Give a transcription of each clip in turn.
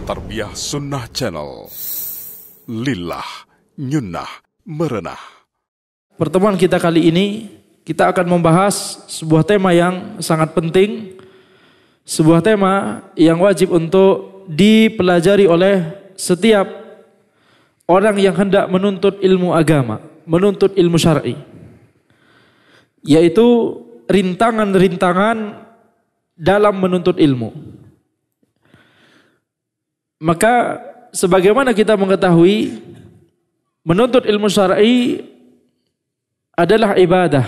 Tarbiyah Sunnah Channel. Lillah, nyunnah, merenah. Pertemuan kita kali ini, kita akan membahas sebuah tema yang sangat penting. Sebuah tema yang wajib untuk dipelajari oleh setiap orang yang hendak menuntut ilmu agama, menuntut ilmu syar'i. Yaitu rintangan-rintangan dalam menuntut ilmu. Maka sebagaimana kita mengetahui, menuntut ilmu syar'i adalah ibadah.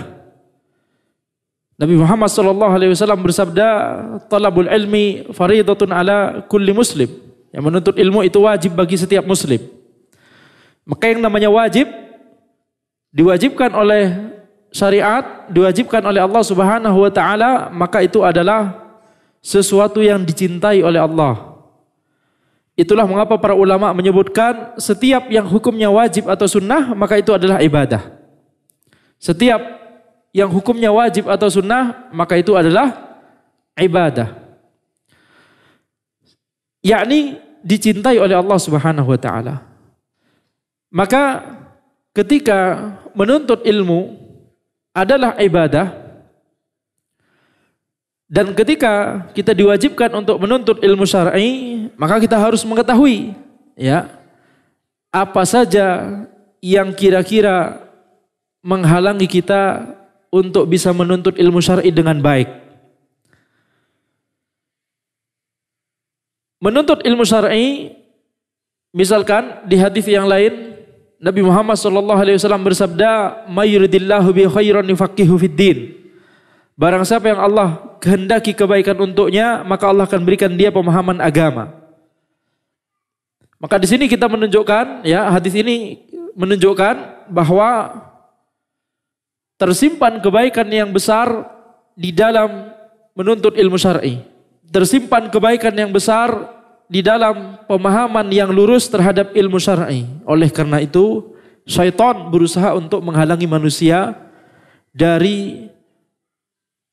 Nabi Muhammad SAW bersabda, talabul ilmi faridatun ala kulli muslim. Yang menuntut ilmu itu wajib bagi setiap muslim. Maka yang namanya wajib diwajibkan oleh syariat, diwajibkan oleh Allah Subhanahu wa taala, maka itu adalah sesuatu yang dicintai oleh Allah. Itulah mengapa para ulama menyebutkan setiap yang hukumnya wajib atau sunnah, maka itu adalah ibadah. Setiap yang hukumnya wajib atau sunnah, maka itu adalah ibadah. Yakni dicintai oleh Allah Subhanahu wa taala. Maka ketika menuntut ilmu adalah ibadah, dan ketika kita diwajibkan untuk menuntut ilmu syar'i, maka kita harus mengetahui ya apa saja yang kira-kira menghalangi kita untuk bisa menuntut ilmu syar'i dengan baik. Menuntut ilmu syar'i, misalkan di hadis yang lain Nabi Muhammad SAW bersabda, "May yuridillahu bi khairan yufaqihu fid din." Barang siapa yang Allah kehendaki kebaikan untuknya, maka Allah akan berikan dia pemahaman agama. Maka di sini kita menunjukkan, ya, hadis ini menunjukkan bahwa tersimpan kebaikan yang besar di dalam menuntut ilmu syar'i. Tersimpan kebaikan yang besar di dalam pemahaman yang lurus terhadap ilmu syar'i. Oleh karena itu, syaitan berusaha untuk menghalangi manusia dari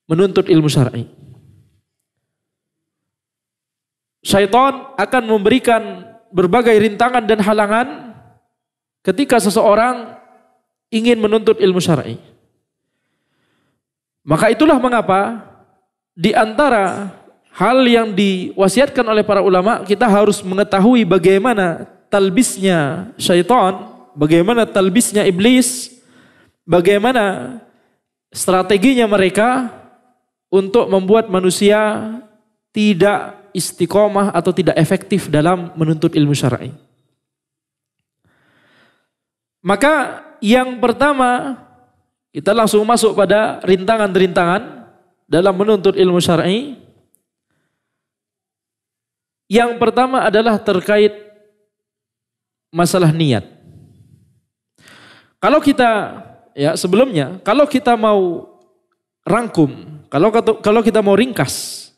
menuntut ilmu syar'i. Syaitan akan memberikan berbagai rintangan dan halangan ketika seseorang ingin menuntut ilmu syar'i. Maka itulah mengapa di antara hal yang diwasiatkan oleh para ulama, kita harus mengetahui bagaimana talbisnya syaitan, bagaimana talbisnya iblis, bagaimana strateginya mereka untuk membuat manusia tidak istiqomah atau tidak efektif dalam menuntut ilmu syar'i. Maka yang pertama, kita langsung masuk pada rintangan-rintangan dalam menuntut ilmu syar'i. Yang pertama adalah terkait masalah niat. Kalau kita, ya sebelumnya, kalau kita mau rangkum, kalau kita mau ringkas,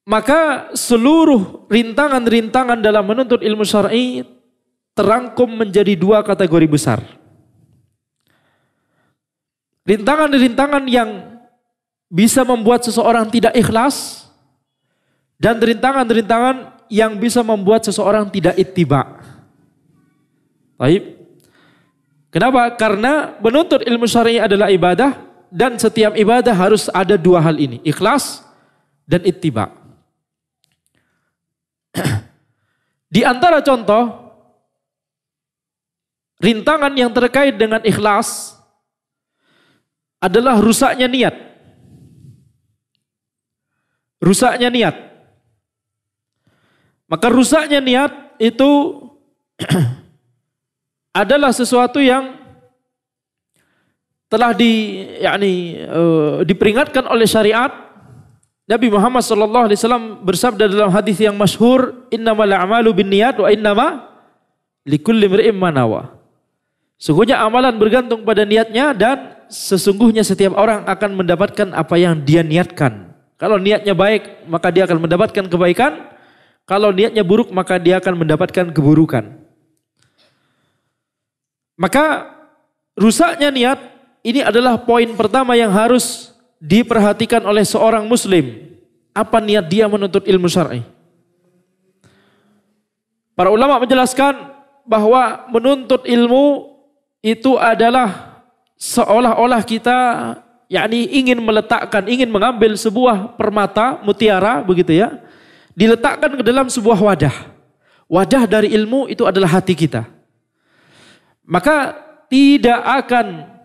maka seluruh rintangan-rintangan dalam menuntut ilmu syar'i terangkum menjadi dua kategori besar. Rintangan-rintangan yang bisa membuat seseorang tidak ikhlas, dan rintangan-rintangan yang bisa membuat seseorang tidak ittiba. Baik. Kenapa? Karena menuntut ilmu syar'i adalah ibadah, dan setiap ibadah harus ada dua hal ini, ikhlas dan ittiba. Di antara contoh rintangan yang terkait dengan ikhlas adalah rusaknya niat. Rusaknya niat. Maka rusaknya niat itu adalah sesuatu yang telah diperingatkan oleh syariat. Nabi Muhammad SAW bersabda dalam hadis yang masyhur, "Innamal a'malu binniyat wa innama likulli imri'in ma nawa." Sesungguhnya amalan bergantung pada niatnya, dan sesungguhnya setiap orang akan mendapatkan apa yang dia niatkan. Kalau niatnya baik, maka dia akan mendapatkan kebaikan. Kalau niatnya buruk, maka dia akan mendapatkan keburukan. Maka rusaknya niat ini adalah poin pertama yang harus diperhatikan oleh seorang muslim. Apa niat dia menuntut ilmu syar'i? Para ulama menjelaskan bahwa menuntut ilmu itu adalah seolah-olah kita ingin meletakkan, ingin mengambil sebuah permata, mutiara begitu ya, diletakkan ke dalam sebuah wadah. Wadah dari ilmu itu adalah hati kita. Maka tidak akan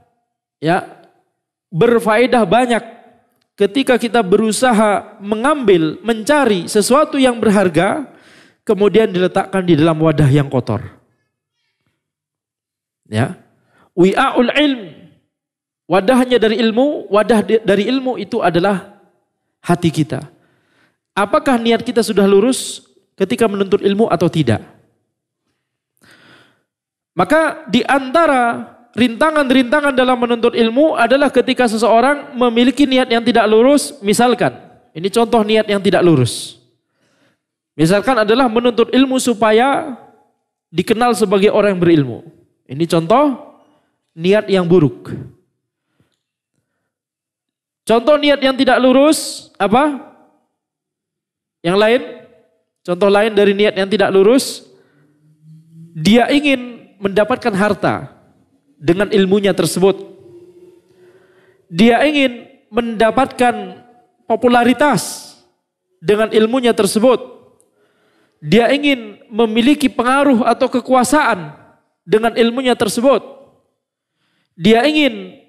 berfaedah banyak ketika kita berusaha mengambil, mencari sesuatu yang berharga, kemudian diletakkan di dalam wadah yang kotor. Ya, wi'aul ilm, wadahnya dari ilmu, wadah dari ilmu itu adalah hati kita. Apakah niat kita sudah lurus ketika menuntut ilmu atau tidak? Maka di antara rintangan-rintangan dalam menuntut ilmu adalah ketika seseorang memiliki niat yang tidak lurus. Misalkan, ini contoh niat yang tidak lurus. Misalkan adalah menuntut ilmu supaya dikenal sebagai orang yang berilmu. Ini contoh niat yang buruk. Contoh niat yang tidak lurus apa? Yang lain? Contoh lain dari niat yang tidak lurus, dia ingin mendapatkan harta dengan ilmunya tersebut. Dia ingin mendapatkan popularitas dengan ilmunya tersebut. Dia ingin memiliki pengaruh atau kekuasaan dengan ilmunya tersebut. Dia ingin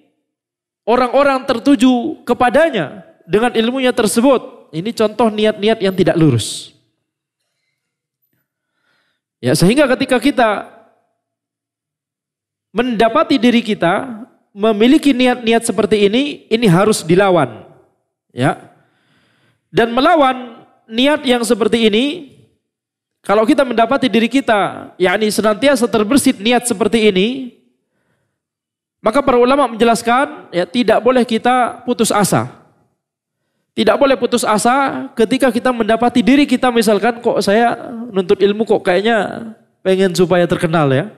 orang-orang tertuju kepadanya dengan ilmunya tersebut. Ini contoh niat-niat yang tidak lurus. Ya, sehingga ketika kita mendapati diri kita memiliki niat-niat seperti ini harus dilawan. Ya. Dan melawan niat yang seperti ini, kalau kita mendapati diri kita senantiasa terbersit niat seperti ini, maka para ulama menjelaskan tidak boleh kita putus asa. Tidak boleh putus asa ketika kita mendapati diri kita misalkan, kok saya nuntut ilmu kok kayaknya pengen supaya terkenal ya.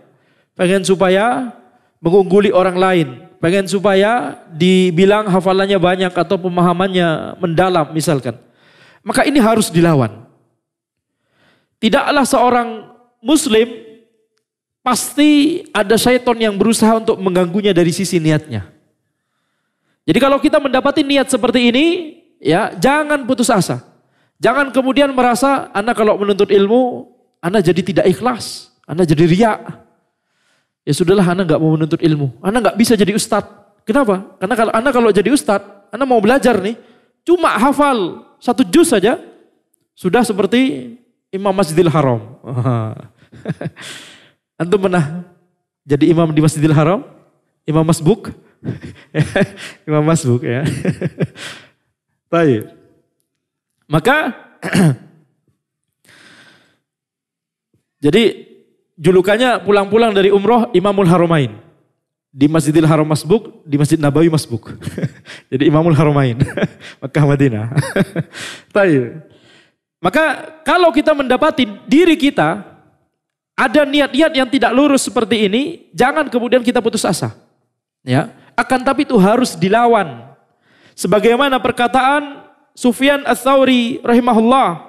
Pengen supaya mengungguli orang lain. Pengen supaya dibilang hafalannya banyak atau pemahamannya mendalam misalkan. Maka ini harus dilawan. Tidaklah seorang muslim pasti ada syaitan yang berusaha untuk mengganggunya dari sisi niatnya. Jadi kalau kita mendapati niat seperti ini, jangan putus asa. Jangan kemudian merasa, ana kalau menuntut ilmu, ana jadi tidak ikhlas, ana jadi riya. Ya sudahlah, ana nggak mau menuntut ilmu, ana nggak bisa jadi ustadz. Kenapa? Karena kalau jadi ustadz, ana mau belajar nih, cuma hafal 1 juz saja, sudah seperti Imam Masjidil Haram. Antum pernah jadi imam di Masjidil Haram? Imam Masbuk? Imam Masbuk ya. Baik. Maka jadi julukannya pulang-pulang dari umroh Imamul Haramain. Di Masjidil Haram Masbuk, di Masjid Nabawi Masbuk. Jadi Imamul Haramain. Makkah Madinah. Baik. Maka kalau kita mendapati diri kita ada niat-niat yang tidak lurus seperti ini, jangan kemudian kita putus asa. Ya, akan tapi itu harus dilawan. Sebagaimana perkataan Sufyan Ats-Tsauri rahimahullah.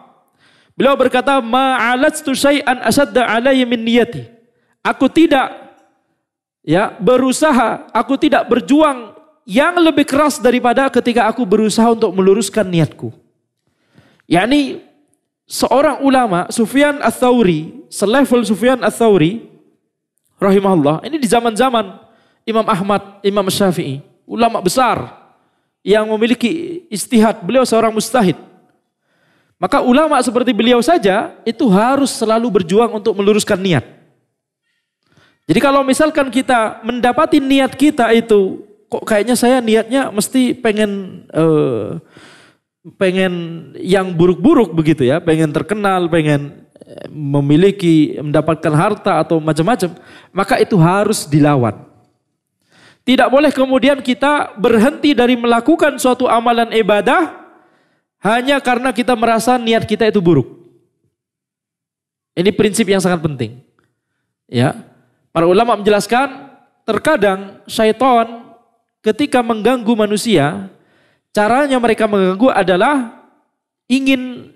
Beliau berkata, "Ma'alattu syai'an asadda 'alayya min niyati." Aku tidak berusaha, aku tidak berjuang yang lebih keras daripada ketika aku berusaha untuk meluruskan niatku. Yani seorang ulama Sufyan Ats-Tsauri, selevel Sufyan Ats-Tsauri rahimahullah, ini di zaman-zaman Imam Ahmad, Imam Syafi'i, ulama besar yang memiliki ijtihad, beliau seorang mujtahid. Maka ulama seperti beliau saja itu harus selalu berjuang untuk meluruskan niat. Jadi kalau misalkan kita mendapati niat kita itu, kok kayaknya saya niatnya mesti pengen yang buruk-buruk begitu ya, pengen terkenal, pengen memiliki, mendapatkan harta atau macam-macam, maka itu harus dilawan. Tidak boleh kemudian kita berhenti dari melakukan suatu amalan ibadah hanya karena kita merasa niat kita itu buruk. Ini prinsip yang sangat penting. Ya, para ulama menjelaskan terkadang syaitan ketika mengganggu manusia, caranya mereka mengganggu adalah ingin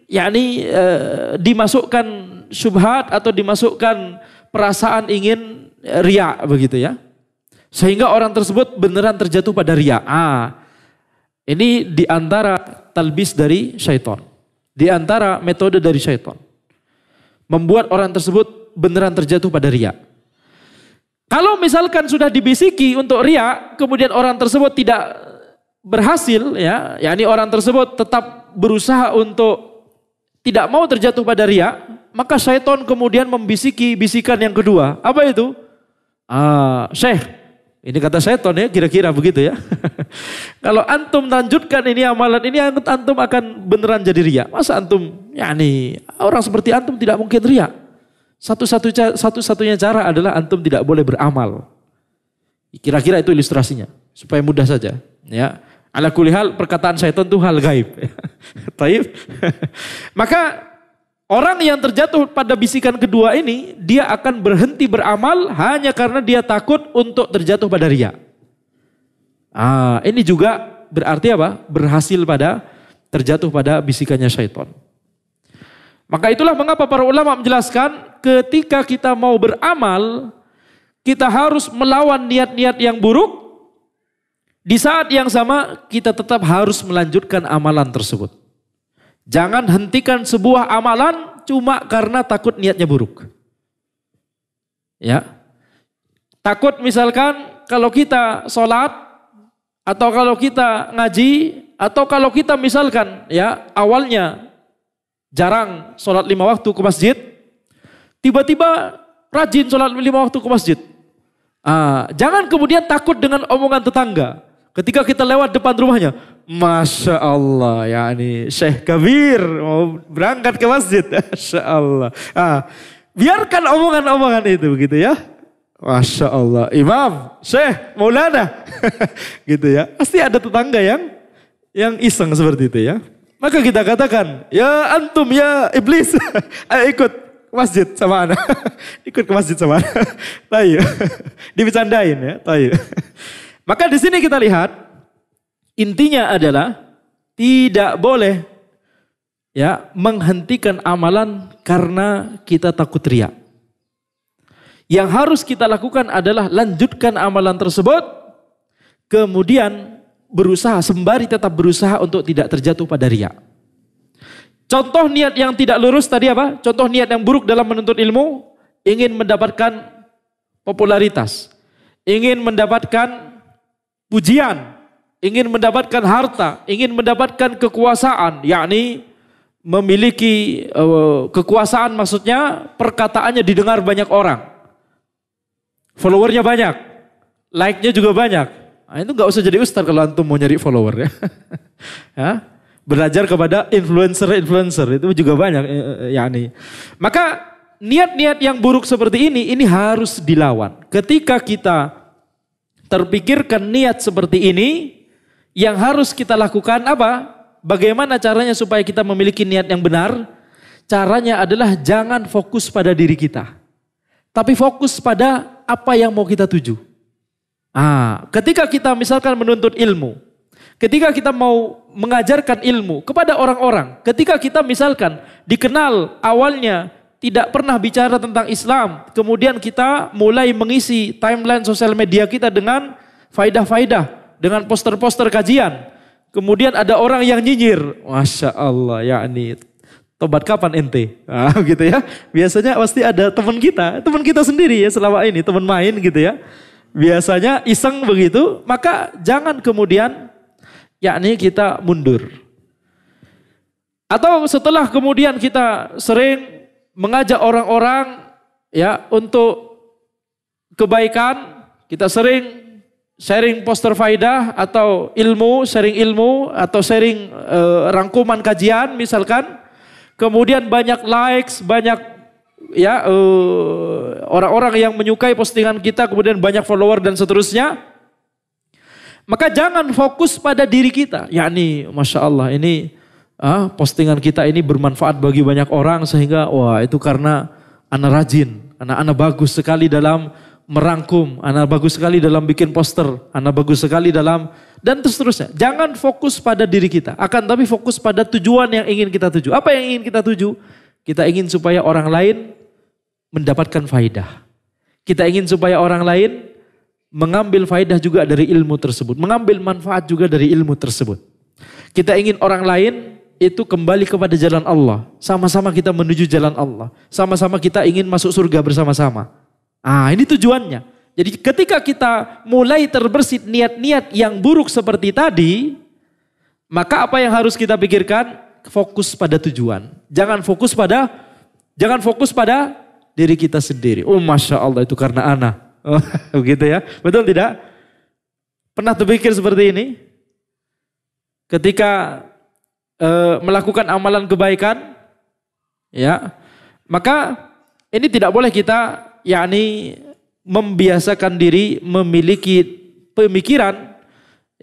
dimasukkan syubhat atau dimasukkan perasaan ingin riya begitu ya. Sehingga orang tersebut beneran terjatuh pada riya. Ini diantara talbis dari syaitan. Diantara metode dari syaitan. Membuat orang tersebut beneran terjatuh pada riya. Kalau misalkan sudah dibisiki untuk riya, kemudian orang tersebut tidak berhasil, ya, yakni orang tersebut tetap berusaha untuk tidak mau terjatuh pada riya, maka syaitan kemudian membisiki bisikan yang kedua. Apa itu? Syekh, ini kata syaitan ya, kira-kira begitu ya. Kalau antum lanjutkan ini amalan ini, antum akan beneran jadi riya. Masa antum, yakni orang seperti antum tidak mungkin riya. Satu-satunya cara adalah antum tidak boleh beramal. Kira-kira itu ilustrasinya, supaya mudah saja. Ya, ala kulli hal perkataan syaitan itu hal gaib. Taib. Maka orang yang terjatuh pada bisikan kedua ini, dia akan berhenti beramal hanya karena dia takut untuk terjatuh pada riya. Ini juga berarti apa? Berhasil pada terjatuh pada bisikannya syaitan. Maka itulah mengapa para ulama menjelaskan ketika kita mau beramal, kita harus melawan niat-niat yang buruk. Di saat yang sama kita tetap harus melanjutkan amalan tersebut. Jangan hentikan sebuah amalan cuma karena takut niatnya buruk. Ya. Takut misalkan kalau kita sholat, atau kalau kita ngaji, atau kalau kita misalkan ya awalnya jarang sholat 5 waktu ke masjid, tiba-tiba rajin sholat 5 waktu ke masjid. Jangan kemudian takut dengan omongan tetangga. Ketika kita lewat depan rumahnya, Masya Allah, ya ini Syekh Kabir mau berangkat ke masjid. Masya Allah. Biarkan omongan-omongan itu begitu ya. Masya Allah, Imam, Syekh, Maulana. Gitu ya. Pasti ada tetangga yang iseng seperti itu ya. Maka kita katakan, ya antum, ya iblis, ayo ikut ke masjid sama anak. Ikut ke masjid sama anak. Tayu. Dibecandain ya, tayu. Maka di sini kita lihat, intinya adalah tidak boleh ya menghentikan amalan karena kita takut riya. Yang harus kita lakukan adalah lanjutkan amalan tersebut, kemudian berusaha, sembari tetap berusaha untuk tidak terjatuh pada riya. Contoh niat yang tidak lurus tadi apa? Contoh niat yang buruk dalam menuntut ilmu, ingin mendapatkan popularitas, ingin mendapatkan pujian, ingin mendapatkan harta, ingin mendapatkan kekuasaan, yakni memiliki kekuasaan, maksudnya perkataannya didengar banyak orang, followernya banyak, like-nya juga banyak. Itu nggak usah jadi ustaz kalau antum mau nyari follower ya. Ya, belajar kepada influencer itu juga banyak yakni. Maka niat-niat yang buruk seperti ini harus dilawan. Ketika kita terpikirkan niat seperti ini, yang harus kita lakukan apa? Bagaimana caranya supaya kita memiliki niat yang benar? Caranya adalah jangan fokus pada diri kita, tapi fokus pada apa yang mau kita tuju. Ketika kita misalkan menuntut ilmu, ketika kita mau mengajarkan ilmu kepada orang-orang, ketika kita misalkan dikenal awalnya tidak pernah bicara tentang Islam, kemudian kita mulai mengisi timeline sosial media kita dengan faidah-faidah, dengan poster-poster kajian, kemudian ada orang yang nyinyir, Masya Allah, yakni tobat kapan ente? Gitu ya. Biasanya pasti ada teman kita sendiri ya selama ini, teman main gitu ya. Biasanya iseng begitu, maka jangan kemudian yakni kita mundur. Atau setelah kemudian kita sering mengajak orang-orang ya untuk kebaikan, kita sering sharing poster faidah atau ilmu, sharing ilmu atau sharing rangkuman kajian misalkan, kemudian banyak likes, banyak ya orang-orang yang menyukai postingan kita, kemudian banyak follower dan seterusnya, maka jangan fokus pada diri kita, yakni Masya Allah ini postingan kita ini bermanfaat bagi banyak orang sehingga wah itu karena anak rajin, anak bagus sekali dalam merangkum, anak bagus sekali dalam bikin poster, anak bagus sekali dalam dan seterusnya. Jangan fokus pada diri kita, akan tapi fokus pada tujuan yang ingin kita tuju. Apa yang ingin kita tuju? Kita ingin supaya orang lain mendapatkan faidah. Kita ingin supaya orang lain mengambil faidah juga dari ilmu tersebut. Mengambil manfaat juga dari ilmu tersebut. Kita ingin orang lain itu kembali kepada jalan Allah. Sama-sama kita menuju jalan Allah. Sama-sama kita ingin masuk surga bersama-sama. Ini tujuannya. Jadi ketika kita mulai terbersit niat-niat yang buruk seperti tadi, maka apa yang harus kita pikirkan? Fokus pada tujuan. Jangan fokus pada diri kita sendiri. Oh, Masya Allah, itu karena ana. Begitu ya. Betul tidak? Pernah terpikir seperti ini? Ketika melakukan amalan kebaikan, ya, maka ini tidak boleh kita membiasakan diri memiliki pemikiran,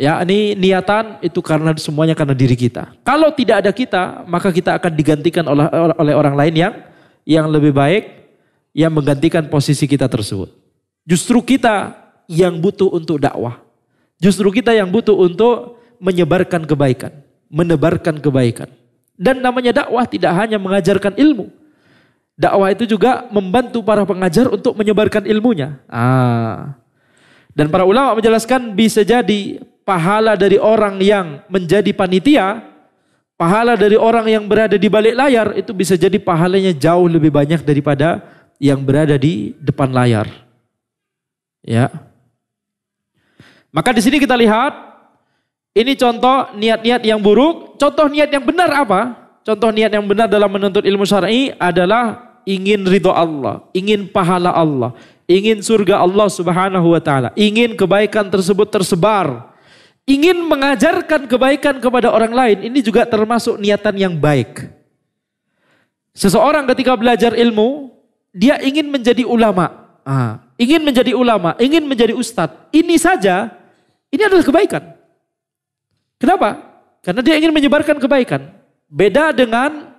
ini niatan itu karena semuanya karena diri kita. Kalau tidak ada kita, maka kita akan digantikan oleh orang lain yang lebih baik, yang menggantikan posisi kita tersebut. Justru kita yang butuh untuk dakwah. Justru kita yang butuh untuk menyebarkan kebaikan, menebarkan kebaikan. Dan namanya dakwah tidak hanya mengajarkan ilmu. Dakwah itu juga membantu para pengajar untuk menyebarkan ilmunya. Dan para ulama menjelaskan bisa jadi pahala dari orang yang menjadi panitia, pahala dari orang yang berada di balik layar itu bisa jadi pahalanya jauh lebih banyak daripada yang berada di depan layar. Ya. Maka di sini kita lihat ini contoh niat-niat yang buruk. Contoh niat yang benar apa? Contoh niat yang benar dalam menuntut ilmu syar'i adalah ingin ridho Allah, ingin pahala Allah, ingin surga Allah Subhanahu wa taala, ingin kebaikan tersebut tersebar, ingin mengajarkan kebaikan kepada orang lain. Ini juga termasuk niatan yang baik. Seseorang ketika belajar ilmu, dia ingin menjadi ulama, ingin menjadi ulama, ingin menjadi ustadz. Ini saja, ini adalah kebaikan. Kenapa? Karena dia ingin menyebarkan kebaikan. Beda dengan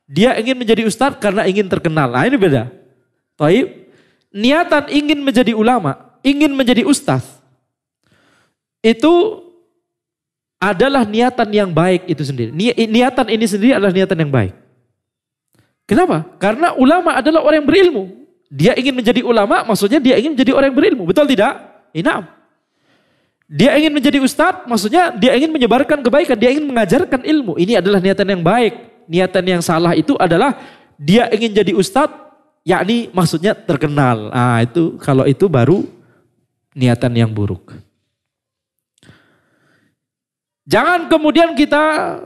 dia ingin menjadi ustadz karena ingin terkenal. Ini beda. Taib. Niatan ingin menjadi ulama, ingin menjadi ustadz, itu adalah niatan yang baik itu sendiri. Niatan ini sendiri adalah niatan yang baik. Kenapa? Karena ulama adalah orang yang berilmu. Dia ingin menjadi ulama, maksudnya dia ingin menjadi orang yang berilmu. Betul tidak? Inam. Dia ingin menjadi ustadz, maksudnya dia ingin menyebarkan kebaikan, dia ingin mengajarkan ilmu. Ini adalah niatan yang baik. Niatan yang salah itu adalah dia ingin jadi ustadz, yakni maksudnya terkenal. Itu kalau itu baru niatan yang buruk. Jangan kemudian kita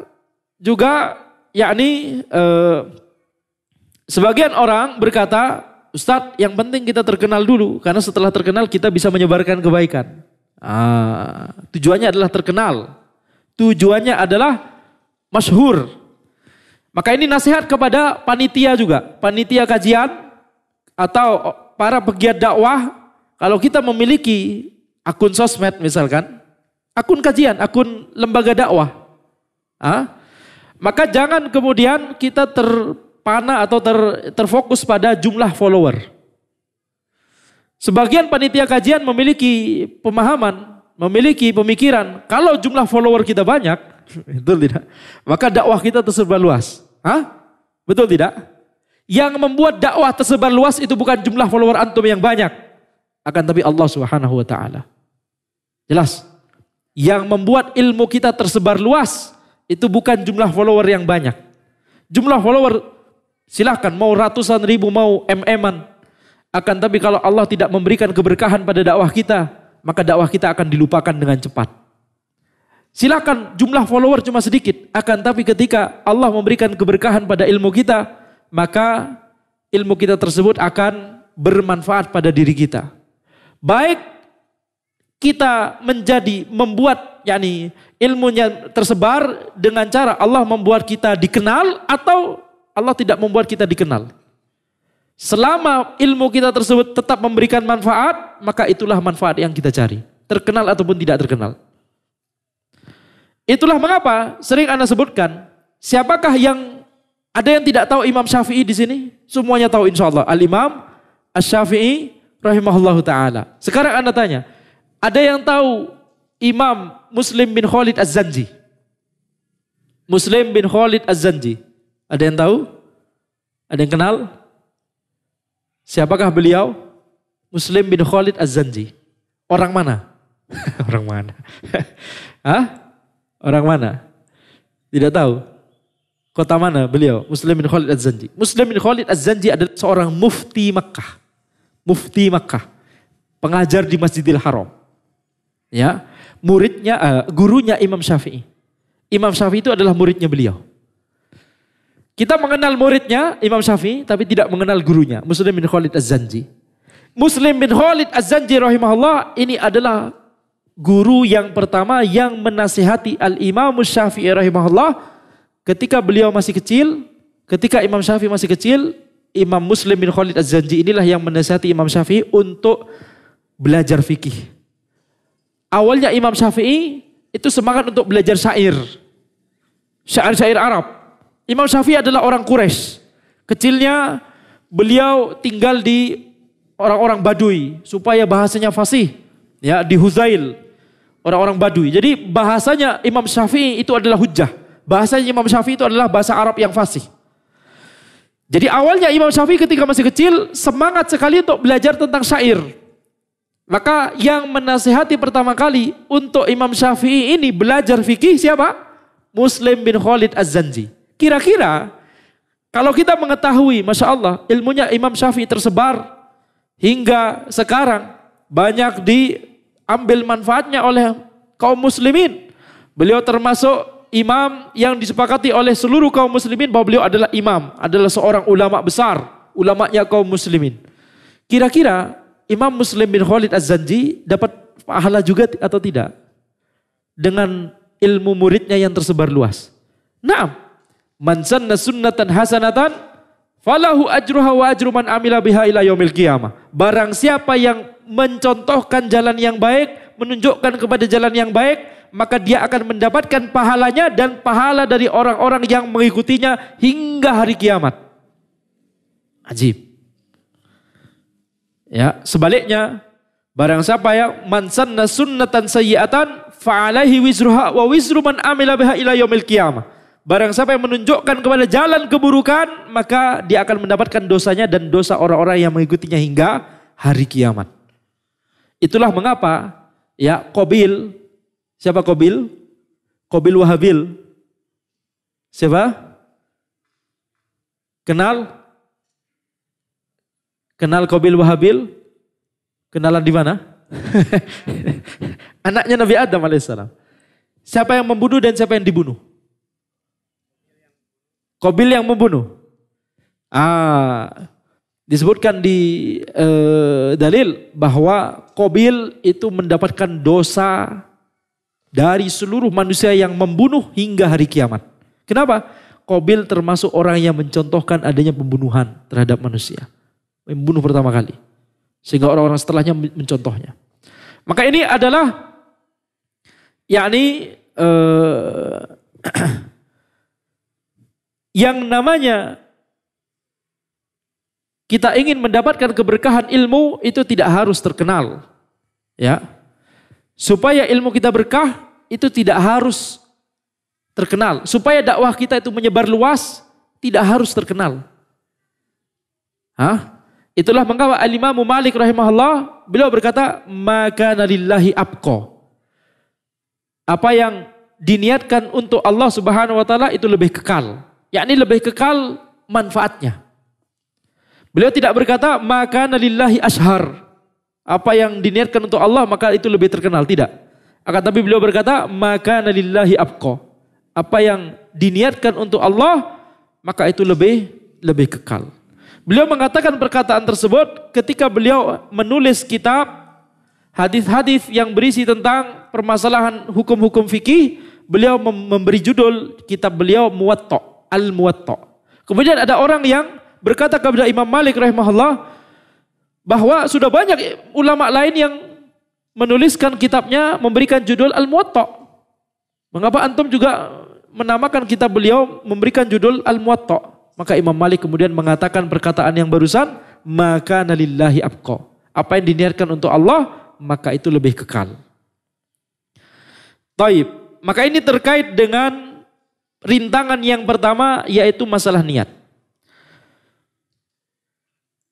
juga yakni sebagian orang berkata, ustadz yang penting kita terkenal dulu, karena setelah terkenal kita bisa menyebarkan kebaikan. Tujuannya adalah terkenal. Tujuannya adalah masyhur. Maka ini nasihat kepada panitia juga. Panitia kajian atau para pegiat dakwah. Kalau kita memiliki akun sosmed misalkan. Akun kajian, akun lembaga dakwah. Maka jangan kemudian kita terpana atau terfokus pada jumlah follower. Sebagian panitia kajian memiliki pemahaman, memiliki pemikiran. Kalau jumlah follower kita banyak, betul tidak? Maka dakwah kita tersebar luas. Betul tidak? Yang membuat dakwah tersebar luas itu bukan jumlah follower antum yang banyak, akan tapi Allah Subhanahu wa taala. Jelas? Yang membuat ilmu kita tersebar luas itu bukan jumlah follower yang banyak. Jumlah follower silahkan mau ratusan ribu, mau MM-an. Akan tapi kalau Allah tidak memberikan keberkahan pada dakwah kita, maka dakwah kita akan dilupakan dengan cepat. Silakan jumlah follower cuma sedikit, akan tapi ketika Allah memberikan keberkahan pada ilmu kita, maka ilmu kita tersebut akan bermanfaat pada diri kita. Baik kita membuat ilmunya tersebar dengan cara Allah membuat kita dikenal atau Allah tidak membuat kita dikenal. Selama ilmu kita tersebut tetap memberikan manfaat, maka itulah manfaat yang kita cari. Terkenal ataupun tidak terkenal. Itulah mengapa sering Anda sebutkan, siapakah yang ada yang tidak tahu Imam Syafi'i di sini? Semuanya tahu insyaallah. Al-Imam Asy-Syafi'i rahimahullahu taala. Sekarang Anda tanya, ada yang tahu Imam Muslim bin Khalid Az-Zanji? Muslim bin Khalid Az-Zanji. Ada yang tahu? Ada yang kenal? Siapakah beliau? Muslim bin Khalid Az-Zanji. Orang mana? Orang mana? Hah? Orang mana? Tidak tahu. Kota mana beliau? Muslim bin Khalid Az-Zanji. Muslim bin Khalid Az-Zanji adalah seorang mufti Makkah. Mufti Makkah. Pengajar di Masjidil Haram. Ya, muridnya, gurunya Imam Syafi'i. Imam Syafi'i itu adalah muridnya beliau. Kita mengenal muridnya Imam Syafi'i, tapi tidak mengenal gurunya Muslim bin Khalid Az-Zanji. Muslim bin Khalid Az-Zanji rahimahullah ini adalah guru yang pertama yang menasihati Al-Imam Syafi'i rahimahullah ketika beliau masih kecil. Ketika Imam Syafi'i masih kecil, Imam Muslim bin Khalid Az-Zanji inilah yang menasihati Imam Syafi'i untuk belajar fikih. Awalnya Imam Syafi'i itu semangat untuk belajar syair. Syair-syair Arab. Imam Syafi'i adalah orang Quraisy. Kecilnya beliau tinggal di orang-orang Baduy supaya bahasanya fasih. Ya, di Huzail. Orang-orang Baduy. Jadi bahasanya Imam Syafi'i itu adalah hujjah. Bahasanya Imam Syafi'i itu adalah bahasa Arab yang fasih. Jadi awalnya Imam Syafi'i ketika masih kecil semangat sekali untuk belajar tentang syair. Maka yang menasihati pertama kali untuk Imam Syafi'i ini belajar fikih siapa? Muslim bin Khalid Az-Zanji. Kira-kira kalau kita mengetahui, Masya Allah, ilmunya Imam Syafi'i tersebar hingga sekarang banyak diambil manfaatnya oleh kaum muslimin. Beliau termasuk imam yang disepakati oleh seluruh kaum muslimin bahwa beliau adalah imam, adalah seorang ulama besar, ulamanya kaum muslimin. Kira-kira Imam Muslim bin Khalid Az-Zanji dapat pahala juga atau tidak? Dengan ilmu muridnya yang tersebar luas. Naam. Man sanna sunnatan hasanatan falahu ajruha wa ajru man amila biha ila yaumil qiyamah. Barang siapa yang mencontohkan jalan yang baik, menunjukkan kepada jalan yang baik, maka dia akan mendapatkan pahalanya dan pahala dari orang-orang yang mengikutinya hingga hari kiamat. Ajib. Ya, sebaliknya barang siapa yang man sanna sunnatan sayyi'atan fa alaihi wizruha wa wizru man amila biha ila yaumil qiyamah. Barang siapa yang menunjukkan kepada jalan keburukan, maka dia akan mendapatkan dosanya dan dosa orang-orang yang mengikutinya hingga hari kiamat. Itulah mengapa ya Qabil, siapa Qabil? Qabil Wahabil. Siapa? Kenal? Kenal Qabil Wahabil? Kenalan di mana? Anaknya Nabi Adam alaihissalam. Siapa yang membunuh dan siapa yang dibunuh? Qabil yang membunuh. Disebutkan di dalil bahwa Qabil itu mendapatkan dosa dari seluruh manusia yang membunuh hingga hari kiamat. Kenapa? Qabil termasuk orang yang mencontohkan adanya pembunuhan terhadap manusia. Membunuh pertama kali. Sehingga orang-orang setelahnya mencontohnya. Maka ini adalah yakni yang namanya kita ingin mendapatkan keberkahan ilmu itu tidak harus terkenal. Ya. Supaya ilmu kita berkah itu tidak harus terkenal. Supaya dakwah kita itu menyebar luas tidak harus terkenal. Itulah mengapa Al-Imam Malik rahimahullah beliau berkata maka nalillahi abqa. Apa yang diniatkan untuk Allah Subhanahu wa taala itu lebih kekal. Yakni lebih kekal manfaatnya. Beliau tidak berkata maka nalillahi ashar. Apa yang diniatkan untuk Allah maka itu lebih terkenal, tidak. Akan tapi beliau berkata maka nalillahi abqa. Apa yang diniatkan untuk Allah maka itu lebih kekal. Beliau mengatakan perkataan tersebut ketika beliau menulis kitab hadis-hadis yang berisi tentang permasalahan hukum-hukum fikih. Beliau memberi judul kitab beliau Muwatta. Al-Muwatta. Kemudian ada orang yang berkata kepada Imam Malik rahimahullah bahwa sudah banyak ulama lain yang menuliskan kitabnya memberikan judul Al-Muwatta. Mengapa antum juga menamakan kitab beliau memberikan judul Al-Muwatta? Maka Imam Malik kemudian mengatakan perkataan yang barusan, maka nalillahi abqa. Apa yang diniatkan untuk Allah, maka itu lebih kekal. Taib. Maka ini terkait dengan rintangan yang pertama yaitu masalah niat.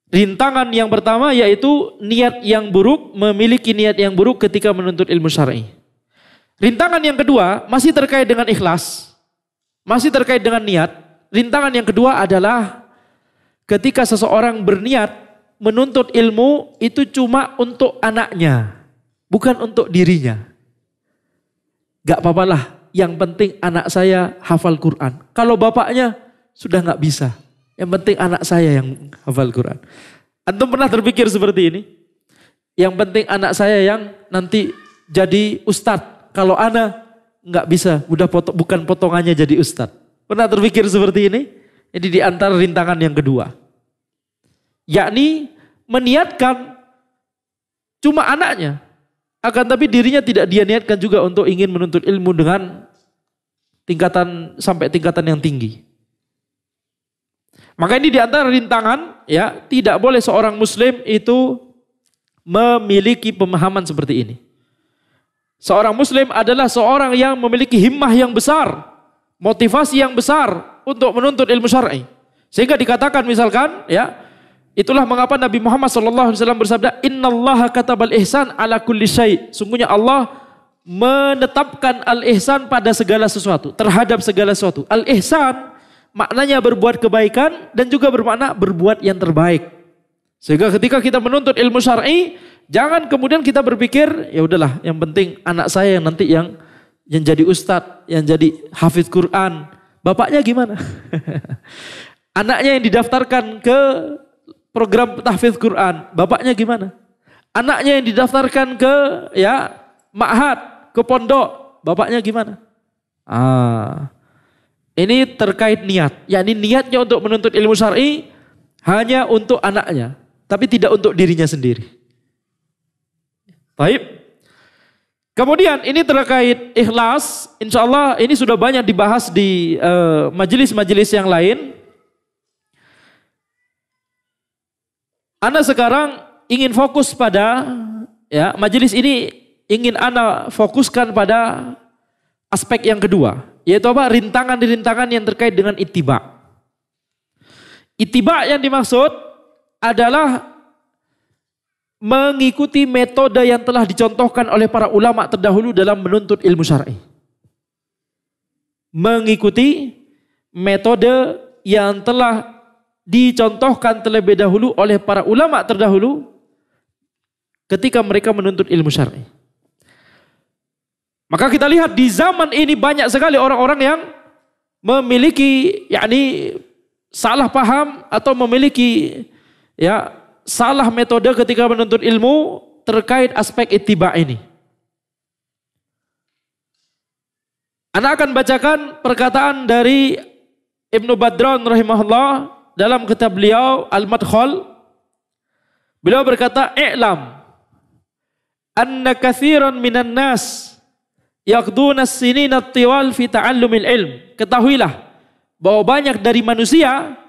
Rintangan yang pertama yaitu niat yang buruk, memiliki niat yang buruk ketika menuntut ilmu syar'i. Rintangan yang kedua masih terkait dengan ikhlas, masih terkait dengan niat. Rintangan yang kedua adalah ketika seseorang berniat menuntut ilmu itu cuma untuk anaknya, bukan untuk dirinya. Gak apa-apalah, yang penting anak saya hafal Quran. Kalau bapaknya sudah gak bisa. Yang penting anak saya yang hafal Quran. Antum pernah terpikir seperti ini? Yang penting anak saya yang nanti jadi ustadz. Kalau ana nggak bisa, udah bukan potongannya jadi ustadz. Pernah terpikir seperti ini? Jadi di antara rintangan yang kedua. Yakni meniatkan cuma anaknya. Akan tapi dirinya tidak dia niatkan juga untuk ingin menuntut ilmu dengan tingkatan sampai tingkatan yang tinggi. Maka ini di antara rintangan, ya, tidak boleh seorang muslim itu memiliki pemahaman seperti ini. Seorang muslim adalah seorang yang memiliki himmah yang besar, motivasi yang besar untuk menuntut ilmu syar'i. Sehingga dikatakan misalkan, ya, itulah mengapa Nabi Muhammad SAW bersabda, Innallaha katabal ihsan ala kulli syai'. Sungguhnya Allah menetapkan al-ihsan pada segala sesuatu, terhadap segala sesuatu. Al-ihsan maknanya berbuat kebaikan dan juga bermakna berbuat yang terbaik. Sehingga ketika kita menuntut ilmu syar'i, jangan kemudian kita berpikir, ya udahlah, yang penting anak saya yang nanti yang jadi ustadz, yang jadi hafiz Quran. Bapaknya gimana? Anaknya yang didaftarkan ke program tahfiz Quran, bapaknya gimana? Anaknya yang didaftarkan ke ma'had, ke pondok, bapaknya gimana? Ini terkait niat, yakni niatnya untuk menuntut ilmu syar'i hanya untuk anaknya, tapi tidak untuk dirinya sendiri. Baik. Kemudian ini terkait ikhlas, insya Allah ini sudah banyak dibahas di majelis-majelis yang lain. Ana sekarang ingin fokus pada, ya, majelis ini ingin ana fokuskan pada aspek yang kedua. Yaitu apa? Rintangan-rintangan yang terkait dengan ittiba. Ittiba yang dimaksud adalah mengikuti metode yang telah dicontohkan oleh para ulama terdahulu dalam menuntut ilmu syar'i. Mengikuti metode yang telah dicontohkan terlebih dahulu oleh para ulama terdahulu ketika mereka menuntut ilmu syar'i. Maka kita lihat di zaman ini banyak sekali orang-orang yang memiliki, yakni, salah paham atau memiliki, ya, salah metode ketika menuntut ilmu terkait aspek ittiba ini. Ana akan bacakan perkataan dari Ibnu Badran rahimahullah dalam kitab beliau Al-Madkhal. Beliau berkata, "I'lam anna katsiran minan nas yaqduna as-sinina at-tiwal fi ta'allumil ilm." Ketahuilah bahwa banyak dari manusia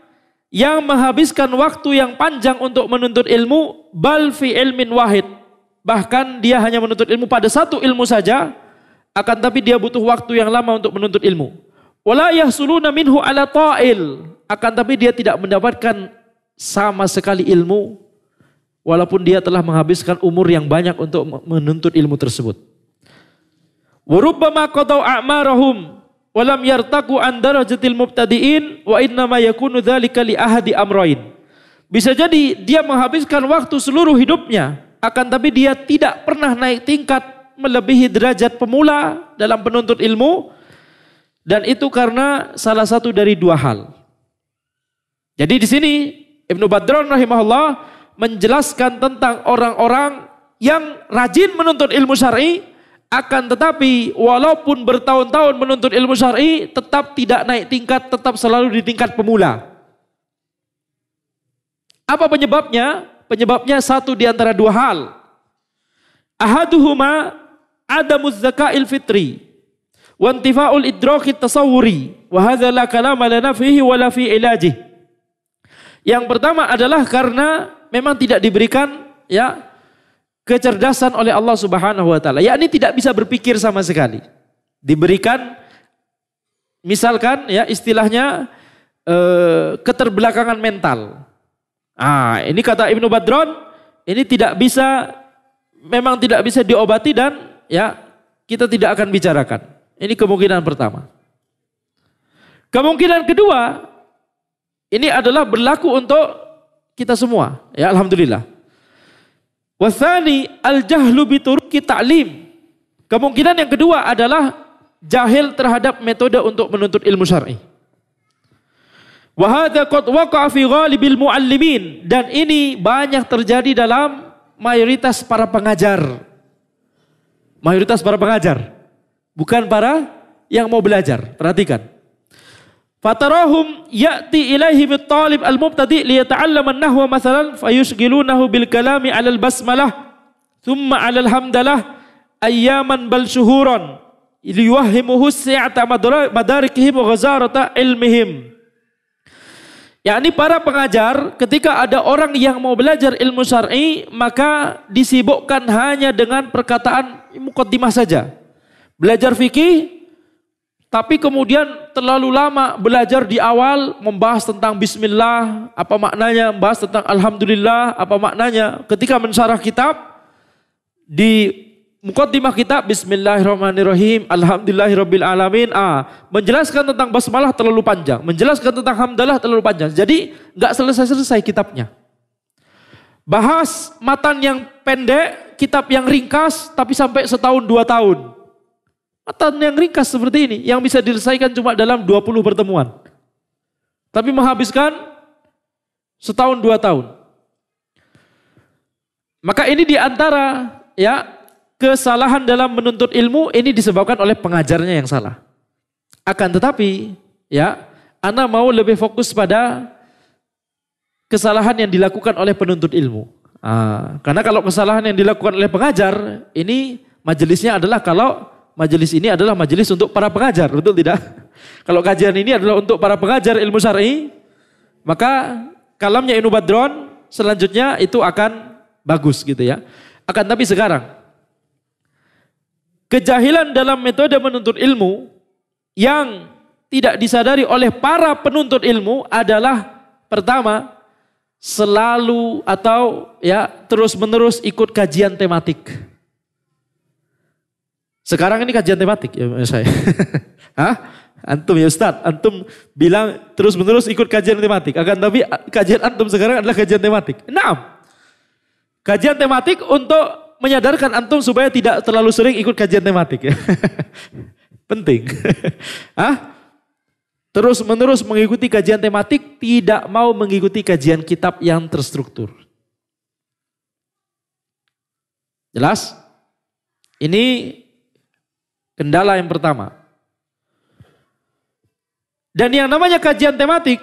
yang menghabiskan waktu yang panjang untuk menuntut ilmu, bal fi ilmin wahid. Bahkan dia hanya menuntut ilmu pada satu ilmu saja, akan tapi dia butuh waktu yang lama untuk menuntut ilmu. Wala yahsuluna minhu ala ta'il. Akan tapi dia tidak mendapatkan sama sekali ilmu, walaupun dia telah menghabiskan umur yang banyak untuk menuntut ilmu tersebut. Warubbama qadau a'marahum walam yartaku an darajatil mubtadi'in wa innama yakunu dzalika li ahadi amrain. Bisa jadi dia menghabiskan waktu seluruh hidupnya, akan tapi dia tidak pernah naik tingkat melebihi derajat pemula dalam penuntut ilmu, dan itu karena salah satu dari dua hal. Jadi di sini Ibnu Badran rahimahullah menjelaskan tentang orang-orang yang rajin menuntut ilmu syar'i, akan tetapi walaupun bertahun-tahun menuntut ilmu syar'i tetap tidak naik tingkat, tetap selalu di tingkat pemula. Apa penyebabnya? Penyebabnya satu di antara dua hal. Ahaduhuma adamuz zaka'il fitri wa intifa'ul idraki tasawwuri wa hadza la kalama lana fihi wa la fi ilajih. Yang pertama adalah karena memang tidak diberikan, ya, kecerdasan oleh Allah Subhanahu wa taala, yakni tidak bisa berpikir sama sekali. Diberikan misalkan, ya, istilahnya keterbelakangan mental. Ini kata Ibnu Badron, ini memang tidak bisa diobati dan ya kita tidak akan bicarakan. Ini kemungkinan pertama. Kemungkinan kedua, ini adalah berlaku untuk kita semua. Ya, alhamdulillah. Wathani al-jahlu bituruqi ta'lim. Kemungkinan yang kedua adalah jahil terhadap metode untuk menuntut ilmu syar'i. Wa hadza qad waqa'a fi ghalibil muallimin, dan ini banyak terjadi dalam mayoritas para pengajar. Mayoritas para pengajar, bukan para yang mau belajar. Perhatikan. Fatarahum ya'ti ilaihi bit-talib al-mubtadi' liyata'allama an-nahwa mathalan fayushghilunahu bil kalami 'ala al-basmalah thumma 'ala al-hamdalah ayyaman bal shuhuran liyuwahhimuhu si'ata madarikihim wa ghazarata ilmihim. Yakni para pengajar ketika ada orang yang mau belajar ilmu syar'i maka disibukkan hanya dengan perkataan muqaddimah saja. Belajar fikih tapi kemudian terlalu lama belajar di awal membahas tentang bismillah, apa maknanya, membahas tentang alhamdulillah, apa maknanya. Ketika mensyarah kitab di muqaddimah kitab bismillahirrahmanirrahim alhamdulillahirabbil alamin, menjelaskan tentang basmalah terlalu panjang, menjelaskan tentang hamdalah terlalu panjang. Jadi enggak selesai-selesai kitabnya. Bahas matan yang pendek, kitab yang ringkas tapi sampai setahun 2 tahun. Matan yang ringkas seperti ini yang bisa diselesaikan cuma dalam 20 pertemuan. Tapi menghabiskan setahun 2 tahun. Maka ini diantara ya kesalahan dalam menuntut ilmu ini disebabkan oleh pengajarnya yang salah. Akan tetapi, ya, ana mau lebih fokus pada kesalahan yang dilakukan oleh penuntut ilmu. Karena kalau kesalahan yang dilakukan oleh pengajar, ini majelisnya adalah majelis ini adalah majelis untuk para pengajar, betul tidak? Kalau kajian ini adalah untuk para pengajar ilmu syar'i, maka kalamnya Ibnu Badron selanjutnya itu akan bagus gitu ya. Akan tapi sekarang kejahilan dalam metode menuntut ilmu yang tidak disadari oleh para penuntut ilmu adalah pertama, selalu atau ya terus-menerus ikut kajian tematik. Sekarang ini kajian tematik ya saya. Antum ya Ustaz, antum bilang terus-menerus ikut kajian tematik. Akan tapi kajian antum sekarang adalah kajian tematik. Naam. Kajian tematik untuk menyadarkan antum supaya tidak terlalu sering ikut kajian tematik ya. Penting. Terus menerus mengikuti kajian tematik, tidak mau mengikuti kajian kitab yang terstruktur. Jelas? Ini kendala yang pertama. Dan yang namanya kajian tematik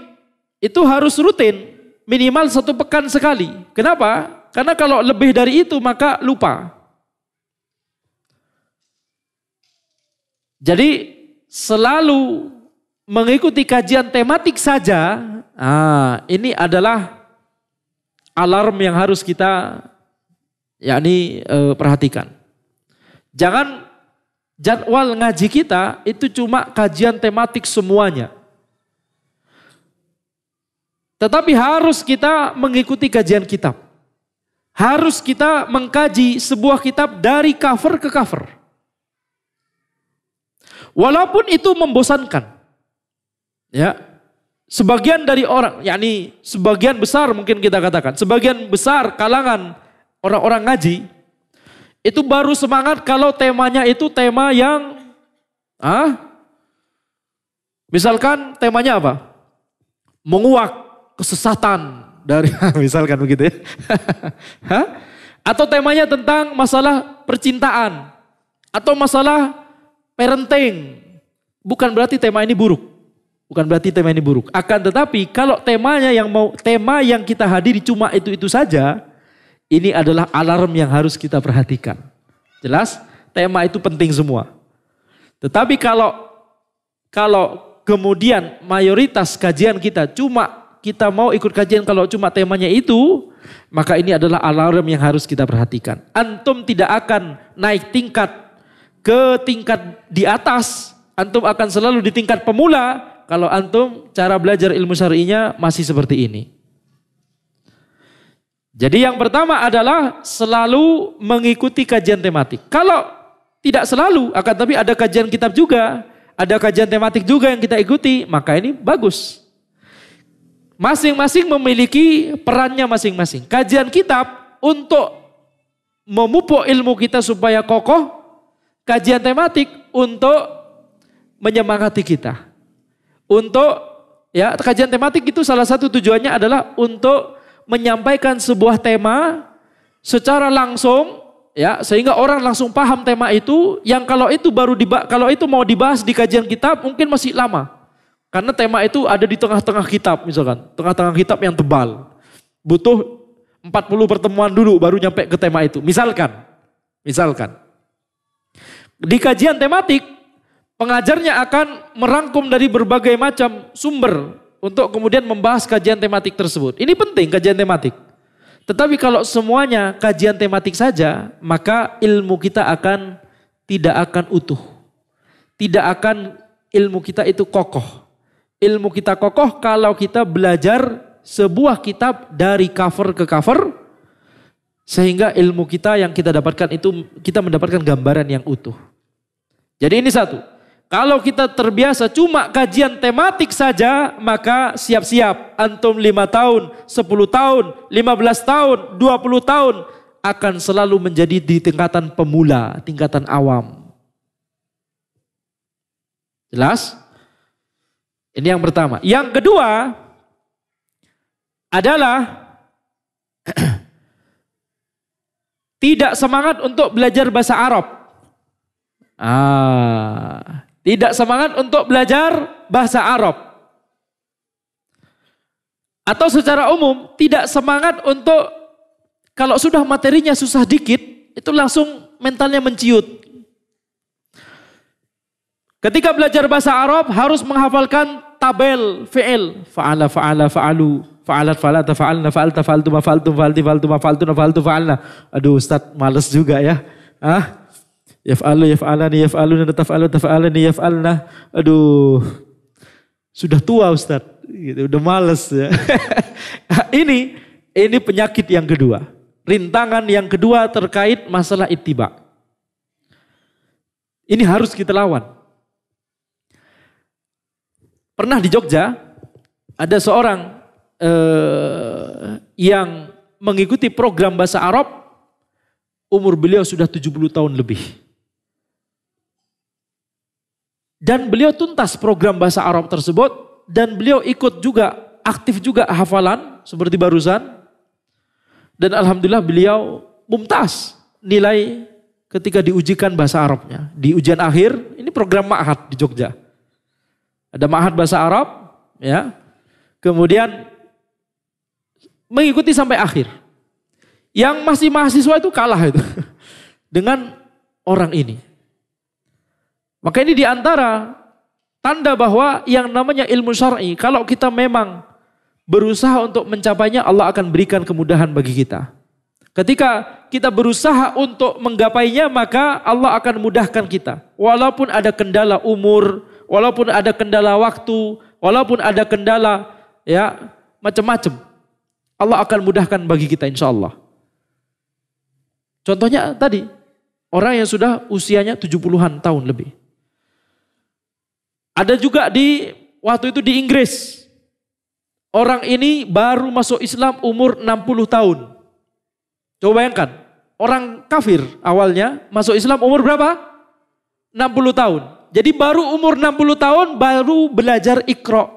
itu harus rutin, minimal 1 pekan sekali. Kenapa? Karena kalau lebih dari itu maka lupa. Jadi selalu mengikuti kajian tematik saja, ini adalah alarm yang harus kita perhatikan. Jangan jadwal ngaji kita itu cuma kajian tematik semuanya. Tetapi harus kita mengikuti kajian kitab. Harus kita mengkaji sebuah kitab dari cover ke cover. Walaupun itu membosankan. Ya. Sebagian dari orang, sebagian besar mungkin kita katakan, sebagian besar kalangan orang-orang ngaji itu baru semangat kalau temanya itu tema yang misalkan temanya apa? Menguak kesesatan dari misalkan begitu ya. Atau temanya tentang masalah percintaan atau masalah parenting. Bukan berarti tema ini buruk. Bukan berarti tema ini buruk. Akan tetapi kalau tema yang kita hadiri cuma itu saja, ini adalah alarm yang harus kita perhatikan. Jelas? Tema itu penting semua. Tetapi kalau kemudian mayoritas kajian kita mau ikut kajian kalau cuma temanya itu, maka ini adalah alarm yang harus kita perhatikan. Antum tidak akan naik tingkat ke tingkat di atas, antum akan selalu di tingkat pemula kalau antum cara belajar ilmu syar'inya masih seperti ini. Jadi yang pertama adalah selalu mengikuti kajian tematik. Kalau tidak selalu, akan tapi ada kajian kitab juga, ada kajian tematik juga yang kita ikuti, maka ini bagus. Masing-masing memiliki perannya masing-masing. Kajian kitab untuk memupuk ilmu kita supaya kokoh, kajian tematik untuk menyemangati kita. Untuk kajian tematik itu salah satu tujuannya adalah untuk menyampaikan sebuah tema secara langsung, sehingga orang langsung paham tema itu, yang kalau itu mau dibahas di kajian kitab mungkin masih lama. Karena tema itu ada di tengah-tengah kitab misalkan, tengah-tengah kitab yang tebal. Butuh 40 pertemuan dulu baru nyampe ke tema itu. Misalkan. Di kajian tematik, pengajarnya akan merangkum dari berbagai macam sumber untuk kemudian membahas kajian tematik tersebut. Ini penting kajian tematik. Tetapi kalau semuanya kajian tematik saja, maka ilmu kita tidak akan utuh. Tidak akan ilmu kita itu kokoh. Ilmu kita kokoh kalau kita belajar sebuah kitab dari cover ke cover, sehingga ilmu kita yang kita dapatkan itu kita mendapatkan gambaran yang utuh. Jadi ini satu. Kalau kita terbiasa cuma kajian tematik saja, maka siap-siap antum 5 tahun, 10 tahun, 15 tahun, 20 tahun akan selalu menjadi di tingkatan pemula, tingkatan awam. Jelas? Ini yang pertama. Yang kedua adalah tidak semangat untuk belajar bahasa Arab. Tidak semangat untuk belajar bahasa Arab. Atau secara umum tidak semangat untuk, kalau sudah materinya susah dikit, itu langsung mentalnya menciut. Ketika belajar bahasa Arab harus menghafalkan tabel fi'il. Fa'ala, fa'ala, fa'alu. Fa'alat, fa'alata, fa'alna, fa'alta, fa'altu, mafa'altum, fa'alti, fa'altu, mafa'altuna, fa'altu, fa'alna. Aduh Ustaz, males juga ya. Yaf'alu, yaf'alani, yaf'aluna, taf'alu, taf'alani, yaf'alna. Aduh, sudah tua Ustaz, gitu, udah males ya. Ini penyakit yang kedua. Rintangan yang kedua terkait masalah ittiba. Ini harus kita lawan. Pernah di Jogja, ada seorang yang mengikuti program bahasa Arab, umur beliau sudah 70 tahun lebih. Dan beliau tuntas program bahasa Arab tersebut, dan beliau ikut juga, aktif juga hafalan seperti barusan. Dan alhamdulillah beliau mumtaz nilai ketika diujikan bahasa Arabnya. Di ujian akhir, ini program ma'had di Jogja. Ada ma'had bahasa Arab, ya. Kemudian mengikuti sampai akhir. Yang masih mahasiswa itu kalah itu dengan orang ini. Maka ini diantara tanda bahwa yang namanya ilmu syar'i, kalau kita memang berusaha untuk mencapainya, Allah akan berikan kemudahan bagi kita. Ketika kita berusaha untuk menggapainya, maka Allah akan mudahkan kita. Walaupun ada kendala umur, walaupun ada kendala waktu, walaupun ada kendala macam-macam, Allah akan mudahkan bagi kita insya Allah. Contohnya tadi, orang yang sudah usianya 70-an tahun lebih. Ada juga waktu itu di Inggris. Orang ini baru masuk Islam umur 60 tahun. Coba bayangkan, orang kafir awalnya masuk Islam umur berapa? 60 tahun. Jadi baru umur 60 tahun baru belajar Iqra.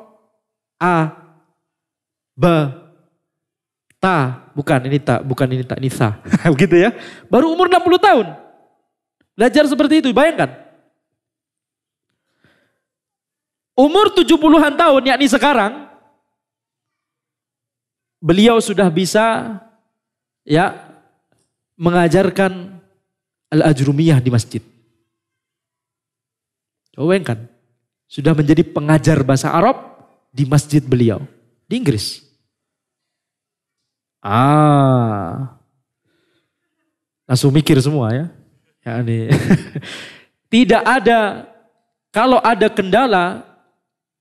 Bukan ini ta, ini sa. Begitu ya. Baru umur 60 tahun. Belajar seperti itu, bayangkan. Umur 70-an tahun, yakni sekarang, beliau sudah bisa mengajarkan Al-Ajrumiyah di masjid. Coba bayangkan, sudah menjadi pengajar bahasa Arab di masjid beliau di Inggris. Langsung mikir semua ya. Tidak ada, kalau ada kendala